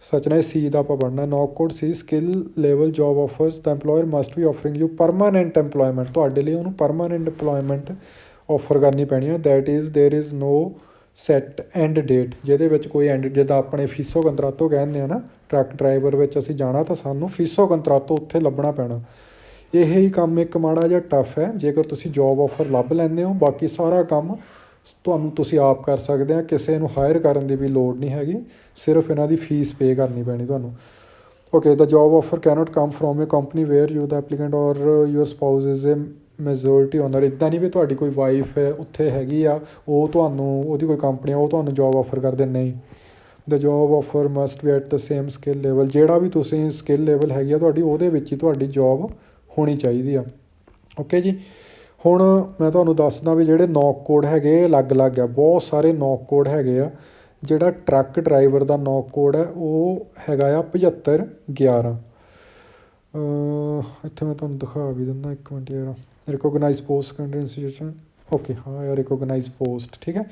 ਸੱਚ ਨਾਲ C ਦਾ ਆਪਾਂ ਪੜ੍ਹਨਾ, NOC code C skill level job offers the employer must be offering you permanent employment, ਤੁਹਾਡੇ ਲਈ ਉਹਨੂੰ ਪਰਮਾਨੈਂਟ ਐਮਪਲੋਇਮੈਂਟ ਔਫਰ ਕਰਨੀ ਪੈਣੀ ਆ। That is there is no set end date, ਜਿਹਦੇ ਵਿੱਚ ਕੋਈ ਐਂਡ, ਜਿੱਦਾਂ ਆਪਣੇ ਫੀਸੋ ਕੰਤਰਾਤੋ ਕਹਿੰਦੇ ਆ ਨਾ, ਟਰੱਕ ਡਰਾਈਵਰ ਵਿੱਚ ਅਸੀਂ ਜਾਣਾ ਤਾਂ ਸਾਨੂੰ ਫੀਸੋ ਕੰਤਰਾਤੋ ਉੱਥੇ ਲੱਭਣਾ ਪੈਣਾ। ਇਹ ਹੀ ਕੰਮ ਇੱਕ ਮਾੜਾ ਜਿਹਾ ਟਫ ਹੈ ਜੇਕਰ ਤੁਸੀਂ ਜੋਬ ਆਫਰ ਲੱਭ ਲੈਂਦੇ ਹੋ। ਬਾਕੀ ਸਾਰਾ ਕੰਮ ਤੁਸੀਂ ਆਪ ਕਰ ਸਕਦੇ ਆ, ਕਿਸੇ ਨੂੰ ਹਾਇਰ ਕਰਨ ਦੀ ਵੀ ਲੋੜ ਨਹੀਂ ਹੈਗੀ, ਸਿਰਫ ਇਹਨਾਂ ਦੀ ਫੀਸ ਪੇ ਕਰਨੀ ਪੈਣੀ ਤੁਹਾਨੂੰ। Okay, the job offer cannot come from a company where you the applicant or your spouse is a majority owner. ਇੱਦਾਂ ਨਹੀਂ ਵੀ ਤੁਹਾਡੀ ਕੋਈ ਵਾਈਫ ਹੈ ਉੱਥੇ ਹੈਗੀ ਆ, ਉਹ ਤੁਹਾਨੂੰ, ਉਹਦੀ ਕੋਈ ਕੰਪਨੀ ਆ ਉਹ ਤੁਹਾਨੂੰ ਜੋਬ ਆਫਰ ਕਰਦੇ, ਨਹੀਂ। The job offer must be at the same skill level, ਜਿਹੜਾ ਵੀ ਤੁਸੀਂ ਸਕਿੱਲ ਲੈਵਲ ਹੈਗੀ ਆ ਤੁਹਾਡੀ, ਉਹਦੇ ਵਿੱਚ ਹੀ ਤੁਹਾਡੀ ਜੋਬ ਹੋਣੀ ਚਾਹੀਦੀ ਆ। ਓਕੇ ਜੀ, ਹੁਣ ਮੈਂ ਤੁਹਾਨੂੰ ਦੱਸਦਾ ਵੀ ਜਿਹੜੇ ਨੌਕ ਕੋਡ ਹੈਗੇ ਅਲੱਗ-ਅਲੱਗ ਆ, ਬਹੁਤ ਸਾਰੇ ਨੌਕ ਕੋਡ ਹੈਗੇ ਆ। ਜਿਹੜਾ ਟਰੱਕ ਡਰਾਈਵਰ ਦਾ ਨੌਕ ਕੋਡ ਹੈ ਉਹ ਹੈਗਾ ਆ 7511। ਇੱਥੇ ਮੈਂ ਤੁਹਾਨੂੰ ਦਿਖਾ ਵੀ ਦਿੰਦਾ, ਇੱਕ ਮਿੰਟ ਯਾਰ। Recognize post country institution, okay ਹਾਂ ਯਾਰ, ਰਿਕੋਗਨਾਈਜ਼ ਪੋਸਟ, ਠੀਕ ਹੈ।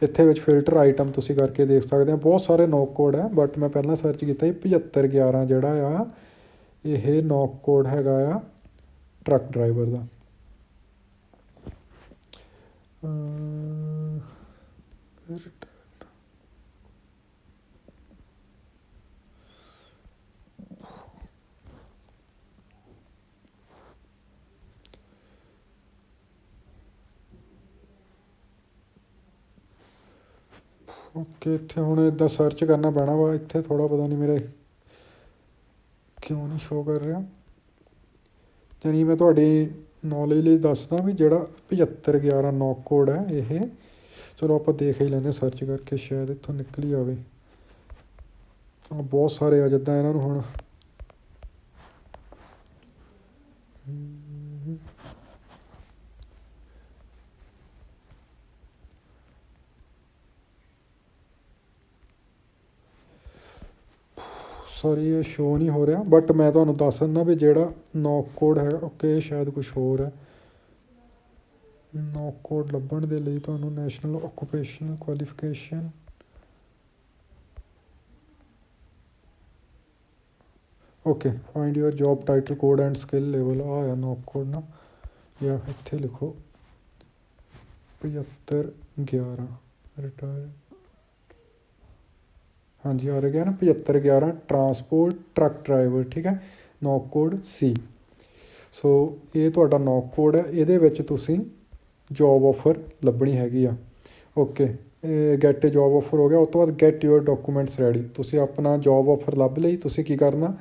ਇੱਥੇ ਵਿੱਚ ਫਿਲਟਰ ਆਈਟਮ ਤੁਸੀਂ ਕਰਕੇ ਦੇਖ ਸਕਦੇ ਹੋ, ਬਹੁਤ ਸਾਰੇ ਨੌਕ ਕੋਡ ਹੈ, ਬਟ ਮੈਂ ਪਹਿਲਾਂ ਸਰਚ ਕੀਤਾ ਸੀ 7511 ਜਿਹੜਾ ਆ, ਇਹ ਨੌਕ ਕੋਡ ਹੈਗਾ ਆ ਟਰੱਕ ਡਰਾਈਵਰ ਦਾ। ਓਕੇ, ਇੱਥੇ ਹੁਣ ਇੱਦਾਂ ਸਰਚ ਕਰਨਾ ਪੈਣਾ ਵਾ, ਇੱਥੇ ਥੋੜ੍ਹਾ ਪਤਾ ਨਹੀਂ ਮੇਰੇ ਕਿਉਂ ਨਹੀਂ ਸ਼ੋ ਕਰ ਰਿਹਾ। ਜਾਨੀ ਮੈਂ ਤੁਹਾਡੀ ਨੌਲੇਜ ਲਈ ਦੱਸਦਾ ਵੀ ਜਿਹੜਾ 7511 ਨੌਕ ਕੋਡ ਹੈ ਇਹ, ਚਲੋ ਆਪਾਂ ਦੇਖ ਹੀ ਲੈਂਦੇ ਸਰਚ ਕਰਕੇ, ਸ਼ਾਇਦ ਇੱਥੋਂ ਨਿਕਲ ਹੀ ਆਵੇ। ਬਹੁਤ ਸਾਰੇ ਆ, ਜਿੱਦਾਂ ਇਹਨਾਂ ਨੂੰ ਹੁਣ ਸੌਰੀ ਇਹ ਸ਼ੋ ਨਹੀਂ ਹੋ ਰਿਹਾ, ਬਟ ਮੈਂ ਤੁਹਾਨੂੰ ਦੱਸ ਦਿੰਦਾ ਵੀ ਜਿਹੜਾ ਨੌਕ ਕੋਡ ਹੈ, ਓਕੇ ਸ਼ਾਇਦ ਕੁਛ ਹੋਰ ਹੈ। ਨੌਕ ਕੋਡ ਲੱਭਣ ਦੇ ਲਈ ਤੁਹਾਨੂੰ national occupational qualification, okay find your job title code and skill level, ਆ ਆ ਨੌਕ ਕੋਡ ਨਾ, ਜਾਂ ਇੱਥੇ ਲਿਖੋ 7511 ਰਿਟਾਇਰ, ਹਾਂਜੀ ਆ ਗਿਆ ਨਾ 7511 ਟਰਾਂਸਪੋਰਟ ਟਰੱਕ ਡਰਾਈਵਰ, ਠੀਕ ਹੈ, ਨੌਕ ਕੋਡ C। ਸੋ ਇਹ ਤੁਹਾਡਾ ਨੌਕ ਕੋਡ ਹੈ, ਇਹਦੇ ਵਿੱਚ ਤੁਸੀਂ ਜੋਬ ਆਫਰ ਲੱਭਣੀ ਹੈਗੀ ਆ। ਓਕੇ, ਗੈਟ ਏ ਜੋਬ ਆਫਰ ਹੋ ਗਿਆ। ਉਸ ਤੋਂ ਬਾਅਦ ਗੈਟ ਯੂਅਰ ਡਾਕੂਮੈਂਟਸ ਰੈਡੀ, ਤੁਸੀਂ ਆਪਣਾ ਜੋਬ ਆਫਰ ਲੱਭ ਲਈ, ਤੁਸੀਂ ਕੀ ਕਰਨਾ,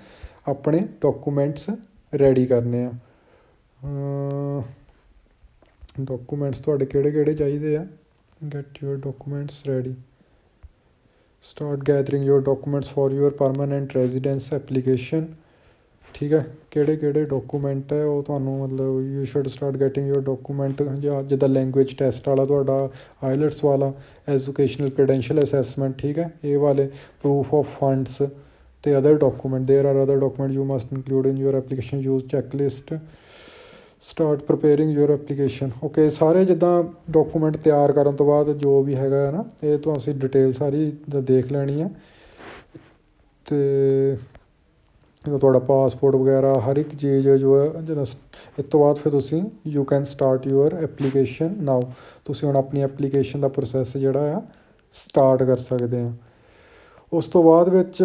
ਆਪਣੇ ਡਾਕੂਮੈਂਟਸ ਰੈਡੀ ਕਰਨੇ ਆ। ਡਾਕੂਮੈਂਟਸ ਤੁਹਾਡੇ ਕਿਹੜੇ ਕਿਹੜੇ ਚਾਹੀਦੇ ਆ। Get your documents ready, start gathering your documents for your permanent residence application. ਠੀਕ ਹੈ, ਕਿਹੜੇ ਕਿਹੜੇ ਡਾਕੂਮੈਂਟ ਹੈ ਉਹ ਤੁਹਾਨੂੰ ਮਤਲਬ you should start getting your document, ਜਾਂ ਜਿੱਦਾਂ ਲੈਂਗੁਏਜ ਟੈਸਟ ਵਾਲਾ ਤੁਹਾਡਾ, ਆਈਲੈਟਸ ਵਾਲਾ, ਐਜੂਕੇਸ਼ਨਲ ਕ੍ਰੈਡੈਂਸ਼ੀਅਲ ਅਸੈਸਮੈਂਟ। ਠੀਕ ਹੈ, ਇਹ ਵਾਲੇ ਪ੍ਰੂਫ ਆਫ ਫੰਡਸ ਅਤੇ other document. There are other document you must include in your application, use checklist, start preparing your application. Okay, ਸਾਰੇ ਜਿੱਦਾਂ ਡਾਕੂਮੈਂਟ ਤਿਆਰ ਕਰਨ ਤੋਂ ਬਾਅਦ ਜੋ ਵੀ ਹੈਗਾ ਹੈ ਨਾ, ਇਹ ਤੁਸੀਂ ਡਿਟੇਲ ਸਾਰੀ ਦੇਖ ਲੈਣੀ ਹੈ। ਅਤੇ ਤੁਹਾਡਾ ਪਾਸਪੋਰਟ ਵਗੈਰਾ ਹਰ ਇੱਕ ਚੀਜ਼ ਜੋ ਹੈ ਜਦੋਂ ਇਸ ਤੋਂ ਬਾਅਦ ਫਿਰ ਤੁਸੀਂ you can start your application now. ਤੁਸੀਂ ਹੁਣ ਆਪਣੀ ਐਪਲੀਕੇਸ਼ਨ ਦਾ ਪ੍ਰੋਸੈਸ ਜਿਹੜਾ ਆ ਸਟਾਰਟ ਕਰ ਸਕਦੇ ਆ। ਉਸ ਤੋਂ ਬਾਅਦ ਵਿੱਚ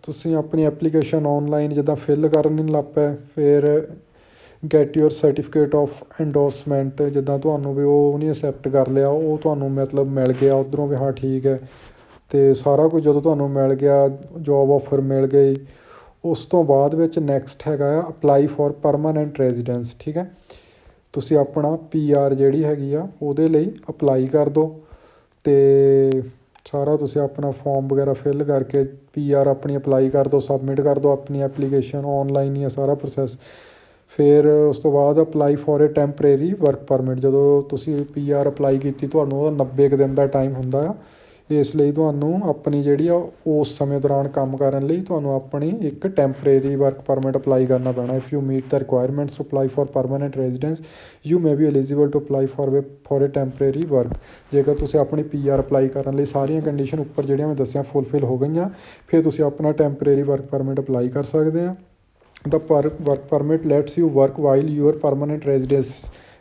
ਤੁਸੀਂ ਆਪਣੀ ਐਪਲੀਕੇਸ਼ਨ ਔਨਲਾਈਨ ਜਿੱਦਾਂ ਫਿਲ ਕਰਨ ਲੱਗ ਪਏ, ਫਿਰ get your certificate of endorsement, ਜਿੱਦਾਂ ਤੁਹਾਨੂੰ ਵੀ ਉਹ ਨਹੀਂ ਅਸੈਪਟ ਕਰ ਲਿਆ, ਉਹ ਤੁਹਾਨੂੰ ਮਤਲਬ ਮਿਲ ਗਿਆ ਉੱਧਰੋਂ ਵੀ ਹਾਂ ਠੀਕ ਹੈ। ਅਤੇ ਸਾਰਾ ਕੁਝ ਜਦੋਂ ਤੁਹਾਨੂੰ ਮਿਲ ਗਿਆ, ਜੋਬ ਆਫਰ ਮਿਲ ਗਈ, ਉਸ ਤੋਂ ਬਾਅਦ ਵਿੱਚ ਨੈਕਸਟ ਹੈਗਾ ਆ ਅਪਲਾਈ ਫॉर ਪਰਮਾਨੈਂਟ ਰੈਜ਼ੀਡੈਂਸ। ਠੀਕ ਹੈ, ਤੁਸੀਂ ਆਪਣਾ PR ਜਿਹੜੀ ਹੈਗੀ ਆ ਉਹਦੇ ਲਈ ਅਪਲਾਈ ਕਰ ਦਿਓ, ਅਤੇ ਸਾਰਾ ਤੁਸੀਂ ਆਪਣਾ ਫੋਰਮ ਵਗੈਰਾ ਫਿਲ ਕਰਕੇ PR ਆਪਣੀ ਅਪਲਾਈ ਕਰ ਦਿਓ, ਸਬਮਿਟ ਕਰ ਦਿਓ ਆਪਣੀ ਐਪਲੀਕੇਸ਼ਨ, ਔਨਲਾਈਨ ਹੀ ਆ ਸਾਰਾ ਪ੍ਰੋਸੈਸ। ਫਿਰ ਉਸ ਤੋਂ ਬਾਅਦ apply for a temporary work permit. ਜਦੋਂ ਤੁਸੀਂ PR ਅਪਲਾਈ ਕੀਤੀ, ਤੁਹਾਨੂੰ ਉਹਦਾ 90 ਕੁ ਦਿਨ ਦਾ ਟਾਈਮ ਹੁੰਦਾ ਆ। ਇਸ ਲਈ ਤੁਹਾਨੂੰ ਆਪਣੀ ਜਿਹੜੀ ਆ ਉਸ ਸਮੇਂ ਦੌਰਾਨ ਕੰਮ ਕਰਨ ਲਈ ਤੁਹਾਨੂੰ ਆਪਣੀ ਇੱਕ ਟੈਂਪਰੇਰੀ ਵਰਕ ਪਰਮਿਟ ਅਪਲਾਈ ਕਰਨਾ ਪੈਣਾ। If you meet the requirements to apply for permanent residence you may be eligible to apply for a temporary work. ਜੇਕਰ ਤੁਸੀਂ ਆਪਣੀ PR ਅਪਲਾਈ ਕਰਨ ਲਈ ਸਾਰੀਆਂ ਕੰਡੀਸ਼ਨ ਉੱਪਰ ਜਿਹੜੀਆਂ ਮੈਂ ਦੱਸੀਆਂ ਫੁੱਲਫਿਲ ਹੋ ਗਈਆਂ, ਫਿਰ ਤੁਸੀਂ ਆਪਣਾ ਟੈਂਪਰੇਰੀ ਵਰਕ ਪਰਮਿਟ ਅਪਲਾਈ ਕਰ ਸਕਦੇ ਆ। The work permit lets you work while your permanent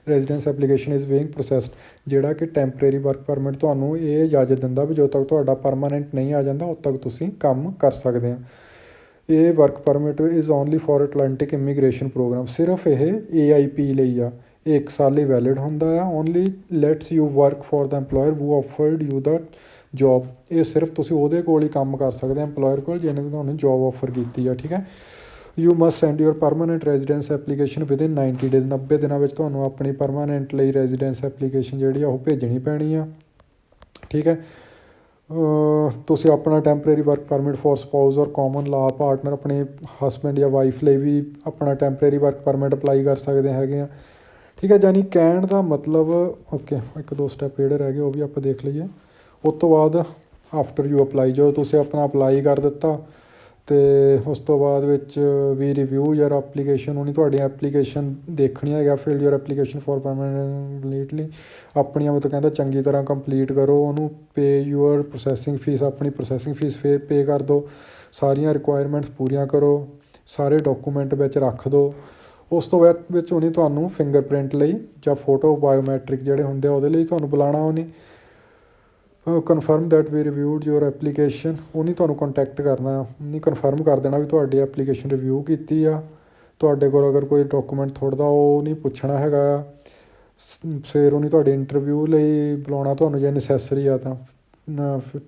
residence application is being processed। ਜਿਹੜਾ ਕਿ ਟੈਂਪਰੇਰੀ ਵਰਕ ਪਰਮਿਟ ਤੁਹਾਨੂੰ ਇਹ ਇਜਾਜ਼ਤ ਦਿੰਦਾ ਵੀ ਜਦੋਂ ਤੱਕ ਤੁਹਾਡਾ ਪਰਮਾਨੈਂਟ ਨਹੀਂ ਆ ਜਾਂਦਾ ਉਦੋਂ ਤੱਕ ਤੁਸੀਂ ਕੰਮ ਕਰ ਸਕਦੇ ਆ। ਇਹ work permit is only for Atlantic immigration program. ਸਿਰਫ ਇਹ AIP ਲਈ ਆ, ਇਹ 1 ਸਾਲ ਲਈ ਵੈਲਿਡ ਹੁੰਦਾ ਆ। Only let's you work for the employer who offered you the job. ਇਹ ਸਿਰਫ ਤੁਸੀਂ ਉਹਦੇ ਕੋਲ ਹੀ ਕੰਮ ਕਰ ਸਕਦੇ ਆ, ਐਮਪਲੋਇਰ ਕੋਲ, ਜਿਹਨੇ ਤੁਹਾਨੂੰ ਜੋਬ ਆਫਰ ਕੀਤੀ ਆ। ਠੀਕ ਹੈ, you must send your permanent residence application within 90 days. 90 ਦਿਨਾਂ ਵਿੱਚ ਤੁਹਾਨੂੰ ਆਪਣੀ ਪਰਮਾਨੈਂਟ ਲਈ ਰੈਜ਼ੀਡੈਂਸ ਐਪਲੀਕੇਸ਼ਨ ਜਿਹੜੀ ਆ ਉਹ ਭੇਜਣੀ ਪੈਣੀ ਆ। ਠੀਕ ਹੈ, ਤੁਸੀਂ ਆਪਣਾ temporary work permit for spouse ਔਰ ਕਾਮਨ ਲਾ ਪਾਰਟਨਰ, ਆਪਣੇ ਹਸਬੈਂਡ ਜਾਂ ਵਾਈਫ ਲਈ ਵੀ ਆਪਣਾ ਟੈਂਪਰੇਰੀ ਵਰਕ ਪਰਮਿਟ ਅਪਲਾਈ ਕਰ ਸਕਦੇ ਹੈਗੇ ਆ। ਠੀਕ ਹੈ, ਯਾਨੀ ਕਹਿਣ ਦਾ ਮਤਲਬ, ਓਕੇ, 1-2 ਸਟੈਪ ਜਿਹੜੇ ਰਹਿ ਗਏ ਉਹ ਵੀ ਆਪਾਂ ਦੇਖ ਲਈਏ। ਉਸ ਤੋਂ ਬਾਅਦ ਆਫਟਰ ਯੂ ਅਪਲਾਈ, ਜਦੋਂ ਤੁਸੀਂ ਆਪਣਾ ਅਪਲਾਈ ਕਰ ਦਿੱਤਾ ਅਤੇ ਉਸ ਤੋਂ ਬਾਅਦ ਵਿੱਚ ਵੀ ਰਿਵਿਊ ਯੂਅਰ ਐਪਲੀਕੇਸ਼ਨ, ਉਹਨੇ ਤੁਹਾਡੀ ਐਪਲੀਕੇਸ਼ਨ ਦੇਖਣੀ ਹੈਗਾ। Fill your application for permanent completely, ਆਪਣੀਆਂ ਮਤਲਬ ਕਹਿੰਦਾ ਚੰਗੀ ਤਰ੍ਹਾਂ ਕੰਪਲੀਟ ਕਰੋ ਉਹਨੂੰ। ਪੇ ਯੂਅਰ ਪ੍ਰੋਸੈਸਿੰਗ ਫੀਸ, ਆਪਣੀ ਪ੍ਰੋਸੈਸਿੰਗ ਫੀਸ ਪੇ ਕਰ ਦਿਓ। ਸਾਰੀਆਂ ਰਿਕੁਆਇਰਮੈਂਟਸ ਪੂਰੀਆਂ ਕਰੋ, ਸਾਰੇ ਡਾਕੂਮੈਂਟ ਵਿੱਚ ਰੱਖ ਦਿਓ। ਉਸ ਤੋਂ ਬਾਅਦ ਵਿੱਚ ਉਹਨੇ ਤੁਹਾਨੂੰ ਫਿੰਗਰਪ੍ਰਿੰਟ ਲਈ ਜਾਂ ਫੋਟੋ ਬਾਇਓਮੈਟ੍ਰਿਕ ਜਿਹੜੇ ਹੁੰਦੇ ਆ ਉਹਦੇ ਲਈ ਤੁਹਾਨੂੰ ਬੁਲਾਉਣਾ। ਉਹਨੇ confirm that we reviewed your application, ਉਹਨੇ ਤੁਹਾਨੂੰ ਕੰਟੈਕਟ ਕਰਨਾ, ਉਹਨੇ ਕਨਫਰਮ ਕਰ ਦੇਣਾ ਵੀ ਤੁਹਾਡੀ ਐਪਲੀਕੇਸ਼ਨ ਰਿਵਿਊ ਕੀਤੀ ਆ। ਤੁਹਾਡੇ ਕੋਲ ਅਗਰ ਕੋਈ ਡਾਕੂਮੈਂਟ ਥੋੜ੍ਹਾ ਉਹ ਨਹੀਂ ਪੁੱਛਣਾ ਹੈਗਾ ਆ। ਫਿਰ ਉਹਨੇ ਤੁਹਾਡੇ ਇੰਟਰਵਿਊ ਲਈ ਬੁਲਾਉਣਾ ਤੁਹਾਨੂੰ, ਜੇ ਨੈਸੈਸਰੀ ਆ ਤਾਂ।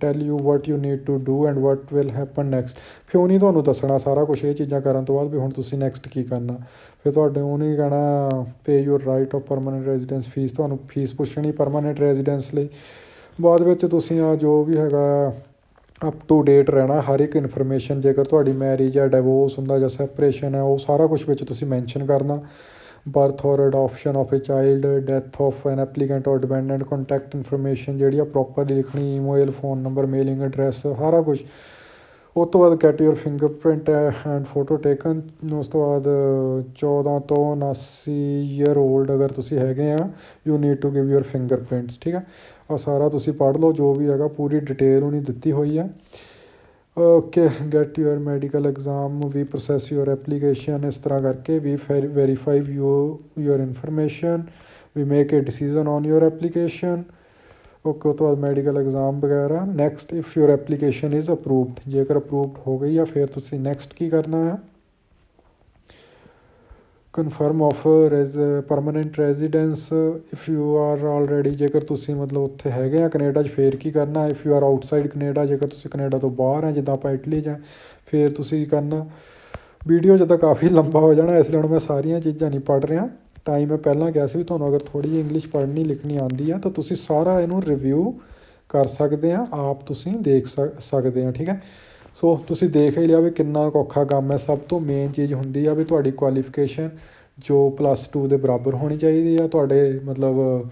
Tell you what you need to do and what will happen next. ਫਿਰ ਉਹਨੇ ਤੁਹਾਨੂੰ ਦੱਸਣਾ ਸਾਰਾ ਕੁਛ ਇਹ ਚੀਜ਼ਾਂ ਕਰਨ ਤੋਂ ਬਾਅਦ ਵੀ ਹੁਣ ਤੁਸੀਂ ਨੈਕਸਟ ਕੀ ਕਰਨਾ। ਫਿਰ ਤੁਹਾਡੇ ਉਹਨੇ ਕਹਿਣਾ pay your right of permanent residence fee, ਤੁਹਾਨੂੰ ਫੀਸ ਪੁੱਛਣੀ ਪਰਮਾਨੈਂਟ ਰੈਜ਼ੀਡੈਂਸ ਲਈ। ਬਾਅਦ ਵਿੱਚ ਤੁਸੀਂ ਆ ਜੋ ਵੀ ਹੈਗਾ ਅਪ ਟੂ ਡੇਟ ਰਹਿਣਾ ਹਰ ਇੱਕ ਇਨਫੋਰਮੇਸ਼ਨ। ਜੇਕਰ ਤੁਹਾਡੀ ਮੈਰਿਜ ਜਾਂ ਡਿਵੋਰਸ ਹੁੰਦਾ ਜਾਂ ਸੈਪਰੇਸ਼ਨ ਹੈ, ਉਹ ਸਾਰਾ ਕੁਛ ਵਿੱਚ ਤੁਸੀਂ ਮੈਨਸ਼ਨ ਕਰਨਾ। ਬਰਥ ਔਰ adoption of A child, death of N applicant ਔਰ ਡਿਪੈਂਡੈਂਟ, ਕੰਟੈਕਟ ਇਨਫੋਰਮੇਸ਼ਨ ਜਿਹੜੀ ਆ ਪ੍ਰੋਪਰਲੀ ਲਿਖਣੀ, email, phone number, mailing address, ਸਾਰਾ ਕੁਛ। ਉਸ ਤੋਂ ਬਾਅਦ get your fingerprint and photo taken. ਉਸ ਤੋਂ ਬਾਅਦ 14 ਤੋਂ 79 ਈਅਰ ਓਲਡ ਅਗਰ ਤੁਸੀਂ ਹੈਗੇ ਆ, you need to give your fingerprints. ਠੀਕ ਹੈ, ਆਹ ਸਾਰਾ ਤੁਸੀਂ ਪੜ੍ਹ ਲਓ, ਜੋ ਵੀ ਹੈਗਾ ਪੂਰੀ ਡਿਟੇਲ ਉਹਨੇ ਦਿੱਤੀ ਹੋਈ ਹੈ। Okay, get your medical exam, we process your application. ਇਸ ਤਰ੍ਹਾਂ ਕਰਕੇ we verify your information, we make a decision on your application. Okay, ਉਸ ਤੋਂ ਬਾਅਦ ਮੈਡੀਕਲ ਐਗਜ਼ਾਮ ਵਗੈਰਾ। Next if your application is approved, ਜੇਕਰ ਅਪਰੂਵਡ ਹੋ ਗਈ ਆ ਫਿਰ ਤੁਸੀਂ ਨੈਕਸਟ ਕੀ ਕਰਨਾ ਹੈ, confirm of permanent residence if you are already, ਜੇਕਰ ਤੁਸੀਂ ਮਤਲਬ ਉੱਥੇ ਹੈਗੇ ਆ ਕੈਨੇਡਾ 'ਚ ਫਿਰ ਕੀ ਕਰਨਾ। If you R outside Canada, ਜੇਕਰ ਤੁਸੀਂ ਕੈਨੇਡਾ ਤੋਂ ਬਾਹਰ ਆ ਜਿੱਦਾਂ ਆਪਾਂ ਇਟਲੀ 'ਚ, ਫਿਰ ਤੁਸੀਂ ਕਰਨਾ। ਵੀਡੀਓ ਜਿੱਦਾਂ ਕਾਫੀ ਲੰਬਾ ਹੋ ਜਾਣਾ, ਇਸ ਲਈ ਹੁਣ ਮੈਂ ਸਾਰੀਆਂ ਚੀਜ਼ਾਂ ਨਹੀਂ ਪੜ੍ਹ ਰਿਹਾ, ਤਾਂ ਹੀ ਮੈਂ ਪਹਿਲਾਂ ਕਿਹਾ ਸੀ ਵੀ ਤੁਹਾਨੂੰ ਅਗਰ ਥੋੜ੍ਹੀ ਜਿਹੀ ਇੰਗਲਿਸ਼ ਪੜ੍ਹਨੀ ਲਿਖਣੀ ਆਉਂਦੀ ਆ ਤਾਂ ਤੁਸੀਂ ਸਾਰਾ ਇਹਨੂੰ ਰਿਵਿਊ ਕਰ ਸਕਦੇ ਆ, ਆਪ ਤੁਸੀਂ ਦੇਖ ਸਕਦੇ ਆ। ਠੀਕ ਹੈ, ਸੋ ਤੁਸੀਂ ਦੇਖ ਹੀ ਲਿਆ ਵੀ ਕਿੰਨਾ ਕੁ ਔਖਾ ਕੰਮ ਹੈ। ਸਭ ਤੋਂ ਮੇਨ ਚੀਜ਼ ਹੁੰਦੀ ਆ ਵੀ ਤੁਹਾਡੀ ਕੁਆਲੀਫਿਕੇਸ਼ਨ ਜੋ +2 ਦੇ ਬਰਾਬਰ ਹੋਣੀ ਚਾਹੀਦੀ ਆ, ਤੁਹਾਡੇ ਮਤਲਬ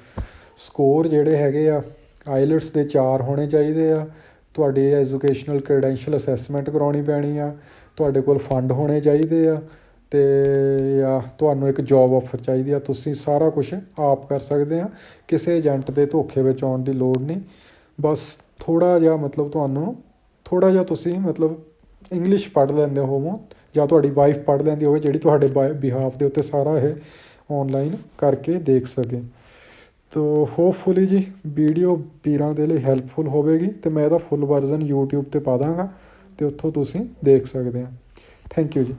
ਸਕੋਰ ਜਿਹੜੇ ਹੈਗੇ ਆ ਆਈਲਟਸ ਦੇ 4 ਹੋਣੇ ਚਾਹੀਦੇ ਆ, ਤੁਹਾਡੇ ਐਜੂਕੇਸ਼ਨਲ ਕ੍ਰੈਡੈਂਸ਼ੀਅਲ ਅਸੈਸਮੈਂਟ ਕਰਾਉਣੀ ਪੈਣੀ ਆ, ਤੁਹਾਡੇ ਕੋਲ ਫੰਡ ਹੋਣੇ ਚਾਹੀਦੇ ਆ, ਅਤੇ ਜਾਂ ਤੁਹਾਨੂੰ ਇੱਕ ਜੋਬ ਆਫਰ ਚਾਹੀਦੀ ਆ। ਤੁਸੀਂ ਸਾਰਾ ਕੁਛ ਆਪ ਕਰ ਸਕਦੇ ਆ, ਕਿਸੇ ਏਜੰਟ ਦੇ ਧੋਖੇ ਵਿੱਚ ਆਉਣ ਦੀ ਲੋੜ ਨਹੀਂ। ਬਸ ਥੋੜ੍ਹਾ ਜਿਹਾ ਮਤਲਬ ਤੁਹਾਨੂੰ ਥੋੜ੍ਹਾ ਜਿਹਾ ਤੁਸੀਂ ਮਤਲਬ ਇੰਗਲਿਸ਼ ਪੜ੍ਹ ਲੈਂਦੇ ਹੋਵੋ, ਜਾਂ ਤੁਹਾਡੀ ਵਾਈਫ ਪੜ੍ਹ ਲੈਂਦੀ ਹੋਵੇ ਜਿਹੜੀ ਤੁਹਾਡੇ ਬਿਹਾਫ ਦੇ ਉੱਤੇ ਸਾਰਾ ਇਹ ਔਨਲਾਈਨ ਕਰਕੇ ਦੇਖ ਸਕੇ। ਤੋ ਹੋਪਫੁਲੀ ਜੀ ਵੀਡੀਓ ਵੀਰਾਂ ਦੇ ਲਈ ਹੈਲਪਫੁਲ ਹੋਵੇਗੀ, ਅਤੇ ਮੈਂ ਇਹਦਾ ਫੁੱਲ ਵਰਜ਼ਨ YouTube 'ਤੇ ਪਾ ਦਾਂਗਾ ਅਤੇ ਉੱਥੋਂ ਤੁਸੀਂ ਦੇਖ ਸਕਦੇ ਆ। ਥੈਂਕ ਯੂ ਜੀ।